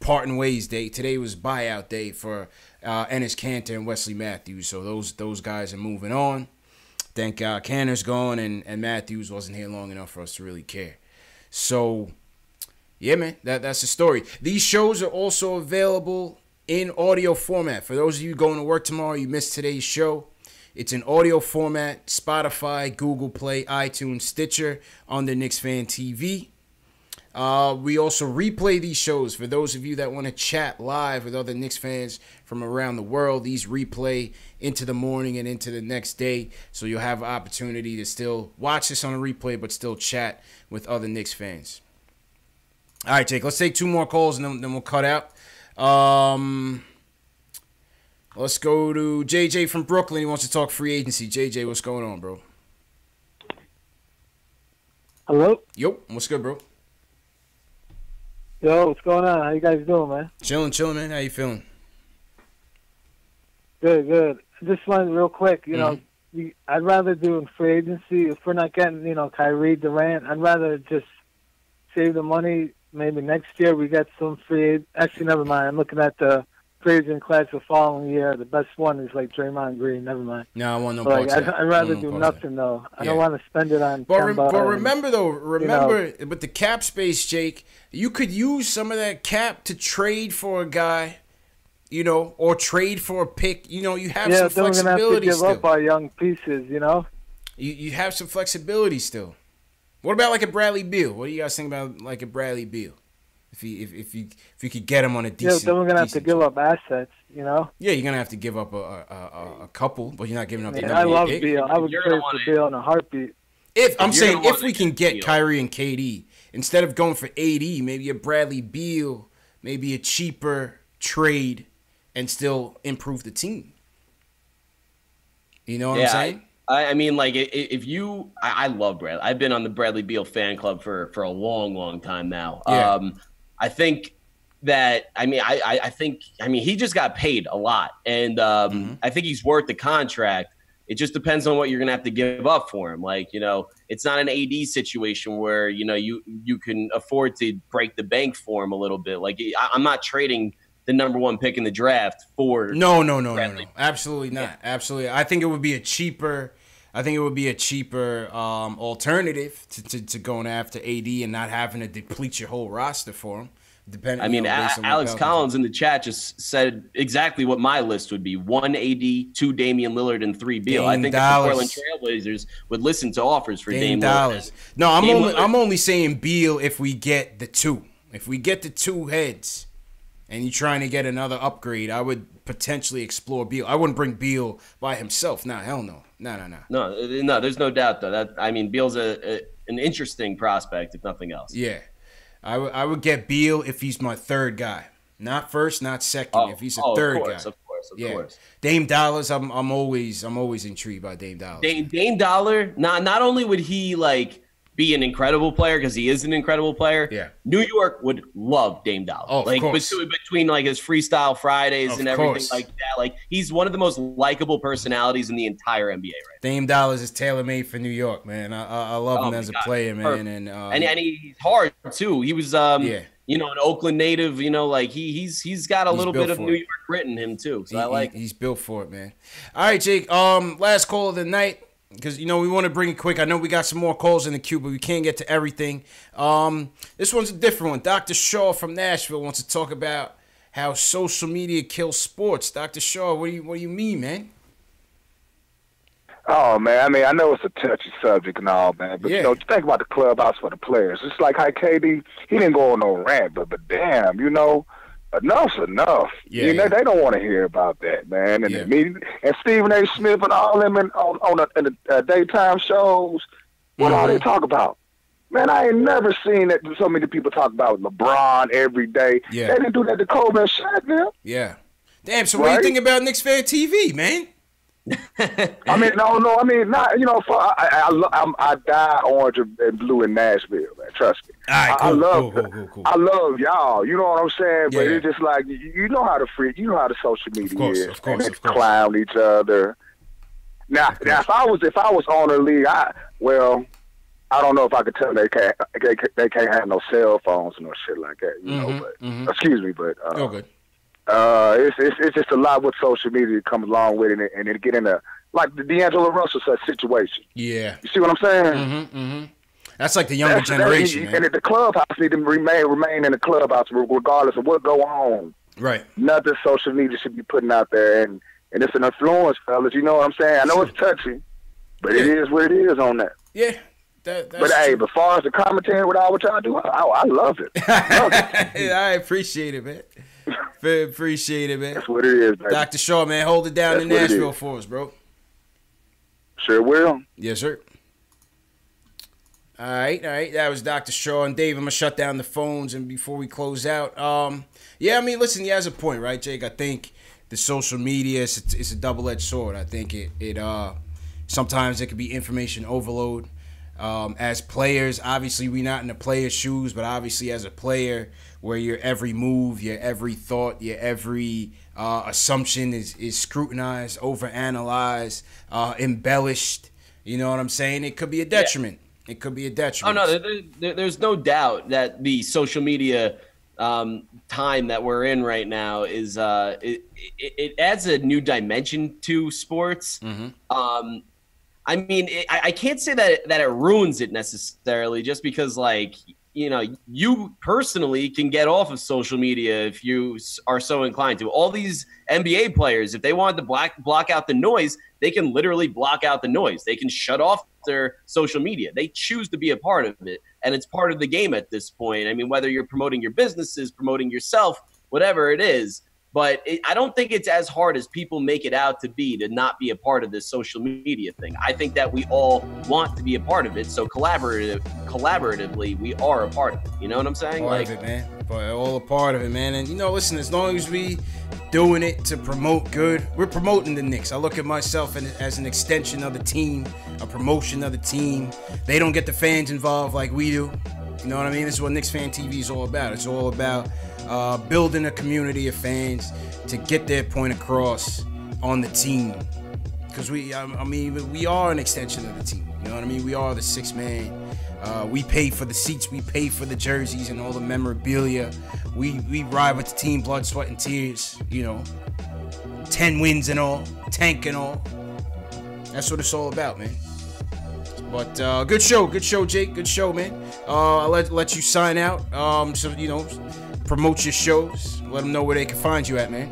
parting ways day. Today was buyout day for Enes Kanter and Wesley Matthews. So those guys are moving on. Thank God Canner's gone and Matthews wasn't here long enough for us to really care. So, yeah, man, that's the story. These shows are also available in audio format. For those of you going to work tomorrow, you missed today's show. It's in audio format, Spotify, Google Play, iTunes, Stitcher, on the Knicks Fan TV. We also replay these shows. For those of you that want to chat live with other Knicks fans from around the world, these replay into the morning and into the next day. So you'll have an opportunity to still watch this on a replay, but still chat with other Knicks fans. All right, Jake, let's take 2 more calls and then we'll cut out. Let's go to JJ from Brooklyn. He wants to talk free agency. JJ, what's going on, bro? Hello? Yo, what's good, bro? Yo, what's going on? How you guys doing, man? Chilling, man. How you feeling? Good. I just wanted real quick, I'd rather do in free agency, if we're not getting, Kyrie, Durant, I'd rather just save the money. Maybe next year we get some free. Actually, never mind. I'm looking at the free agent class the following year. The best one is like Draymond Green. Never mind. No, I want no parts. I'd rather do nothing though. I don't want to spend it on. But remember, with the cap space, Jake, you could use some of that cap to trade for a guy, or trade for a pick. You have some flexibility. Yeah, then we're gonna have to give up our young pieces. You have some flexibility still. What about like a Bradley Beal? What do you guys think about like a Bradley Beal? If you could get him on a decent, then we're gonna have to give up assets, Yeah, you're gonna have to give up a couple, but you're not giving up. I love Beal. I would trade for Beal in a heartbeat. If we can get Kyrie and KD instead of going for AD, maybe a Bradley Beal, maybe a cheaper trade, and still improve the team. You know what I'm saying? I mean, like, if you, I love Bradley. I've been on the Bradley Beal fan club for a long time now. Yeah. I think that, I think he just got paid a lot, and I think he's worth the contract. It just depends on what you're gonna have to give up for him. Like, it's not an AD situation where you can afford to break the bank for him a little bit. Like, I'm not trading the number 1 pick in the draft for no, absolutely not. Yeah. Absolutely, I think it would be a cheaper alternative to going after AD and not having to deplete your whole roster for him. Alex Collins in the chat just said exactly what my list would be: 1 AD, 2 Damian Lillard, and 3 Beal. I think the Portland Trailblazers would listen to offers for Dame Lillard. No, I'm only saying Beal if we get the 2. If we get the 2 heads, and you're trying to get another upgrade, I would potentially explore Beal. I wouldn't bring Beal by himself. Nah, hell no. No, there's no doubt though. Beal's an interesting prospect, if nothing else. Yeah. I would get Beal if he's my 3rd guy. Not first, not second. If he's a 3rd guy. Of course. Dame Dollars, I'm always intrigued by Dame Dollars. Dame Dollar, not only would he be an incredible player, because he is an incredible player. Yeah. New York would love Dame Dollar. Oh, of course. Between his Freestyle Fridays and everything like that. He's one of the most likable personalities in the entire NBA right now. Dame Dollars is tailor-made for New York, man. I love him as a player, man. And he's hard too. He was an Oakland native, he's got a little bit of New York grit in him too. So he's built for it, man. All right, Jake. Last call of the night. Because, we want to bring it quick. I know we got some more calls in the queue, but we can't get to everything. This one's a different one. Dr. Shaw from Nashville wants to talk about how social media kills sports. Dr. Shaw, what do you mean, man? Oh, man, I know it's a touchy subject and all, man, but, think about the clubhouse for the players. It's like how KD, he didn't go on no rant, but damn, enough's enough. Yeah, you know, they don't want to hear about that, man. And and Stephen A. Smith and all them on the daytime shows, what all they talk about? Man, I ain't never seen that so many people talk about LeBron every day. Yeah. They didn't do that to Kobe and Shaq, man. Yeah. Damn, so what do you think about Knicks Fan TV, man? I mean, no. I mean, not, you know, I die orange and blue in Nashville, man. Trust me. All right, cool. I love y'all. You know what I'm saying? But Yeah. it's just like you know how the social media is. Of course. Clown each other. Now, if I was on the league, I don't know if I could tell them they can't have no cell phones and no shit like that. You know, but excuse me, but good. It's just a lot with social media that comes along with it, and it get in like the D'Angelo Russell situation. Yeah, you see what I'm saying? That's like the younger generation, man. And the clubhouse need to remain in the clubhouse regardless of what go on. Right. Nothing social media should be putting out there, and it's an influence, fellas. You know what I'm saying? I know it's touchy, but it is what it is on that. Yeah. But hey, as far as the commentary with all what y'all do, I love it. I appreciate it, man. Appreciate it, man. That's what it is, baby. Dr. Shaw, man, hold it down in Nashville for us, bro. Sure will. Yes, sir. All right. That was Dr. Shaw and Dave. I'm gonna shut down the phones and before we close out. Yeah, I mean, listen, he has a point, right, Jake? I think the social media is a double-edged sword. I think it sometimes it can be information overload. As players, obviously we're not in the player's shoes, but obviously as a player, where your every move, your every thought, your every assumption is scrutinized, overanalyzed, embellished. You know what I'm saying? It could be a detriment. Yeah. It could be a detriment. Oh no, there's no doubt that the social media time that we're in right now is it adds a new dimension to sports. I mean, I can't say that it ruins it necessarily, just because, like, you know, you personally can get off of social media if you are so inclined to. All these NBA players, if they wanted to block out the noise, they can literally block out the noise. They can shut off their social media. They choose to be a part of it, and it's part of the game at this point. I mean, whether you're promoting your businesses, promoting yourself, whatever it is. But I don't think it's as hard as people make it out to be to not be a part of this social media thing. I think that we all want to be a part of it. So collaboratively, we are a part of it. You know what I'm saying? Part of it, man. All a part of it, man. And, you know, listen, as long as we doing it to promote good, we're promoting the Knicks. I look at myself as an extension of the team, a promotion of the team. They don't get the fans involved like we do. You know what I mean? This is what Knicks Fan TV is all about. It's all about building a community of fans to get their point across on the team. Because we are an extension of the team. You know what I mean? We are the sixth man. We pay for the seats. We pay for the jerseys and all the memorabilia. We ride with the team, blood, sweat, and tears. You know, 10 wins and all, tank and all. That's what it's all about, man. But good show, Jake. Good show, man. I'll let you sign out. So, you know, promote your shows. Let them know where they can find you at, man.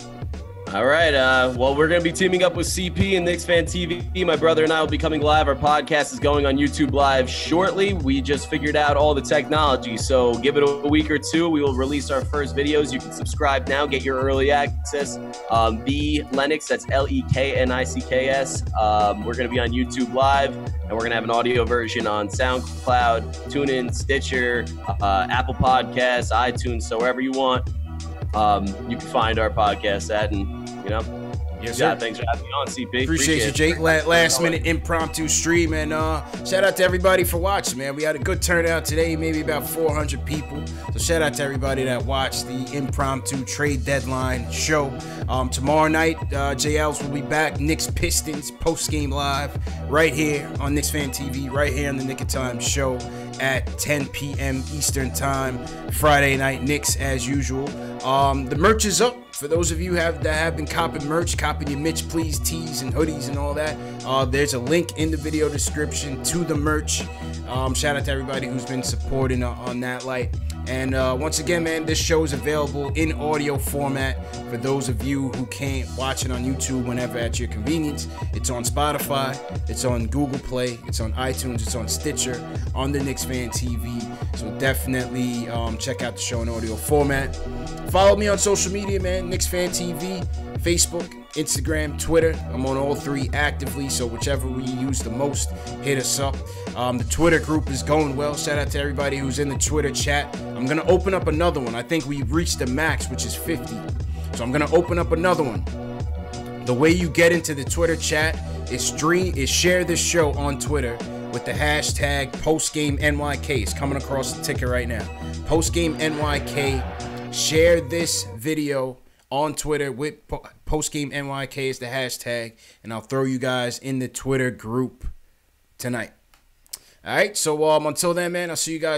All right. Well, we're going to be teaming up with CP and Knicks Fan TV. My brother and I will be coming live. Our podcast is going on YouTube Live shortly. We just figured out all the technology, so give it a week or two. We will release our first videos. You can subscribe now, get your early access. The Lennox, that's LEKNICKS. We're going to be on YouTube Live, and we're going to have an audio version on SoundCloud, TuneIn, Stitcher, Apple Podcasts, iTunes, so wherever you want. You can find our podcast at, and you know, yes, sir. Thanks for having me on, CP. Appreciate you, Jake. Last minute impromptu stream, and shout out to everybody for watching, man. We had a good turnout today, maybe about 400 people. So shout out to everybody that watched the impromptu trade deadline show. Tomorrow night, JLs will be back. Knicks Pistons post game live right here on Knicks Fan TV, right here on the Nick of Time show at 10 p.m. Eastern Time. Friday night, Knicks as usual. The merch is up. For those of you that have been copping merch, copping your Mitch Please tees and hoodies and all that, there's a link in the video description to the merch. Shout out to everybody who's been supporting on that light. And once again, man, this show is available in audio format for those of you who can't watch it on YouTube whenever at your convenience. It's on Spotify, it's on Google Play, it's on iTunes, it's on Stitcher, on the Knicks Fan TV. So definitely check out the show in audio format. Follow me on social media, man. Knicks Fan TV, Facebook, Instagram, Twitter. I'm on all three actively, so whichever we use the most, hit us up. The Twitter group is going well. Shout out to everybody who's in the Twitter chat. I'm going to open up another one. I think we've reached the max, which is 50. So I'm going to open up another one. The way you get into the Twitter chat is share this show on Twitter with the hashtag PostGameNYK. It's coming across the ticker right now. PostGameNYK. Share this video on Twitter with PostGameNYK is the hashtag, and I'll throw you guys in the Twitter group tonight. All right, so until then, man, I'll see you guys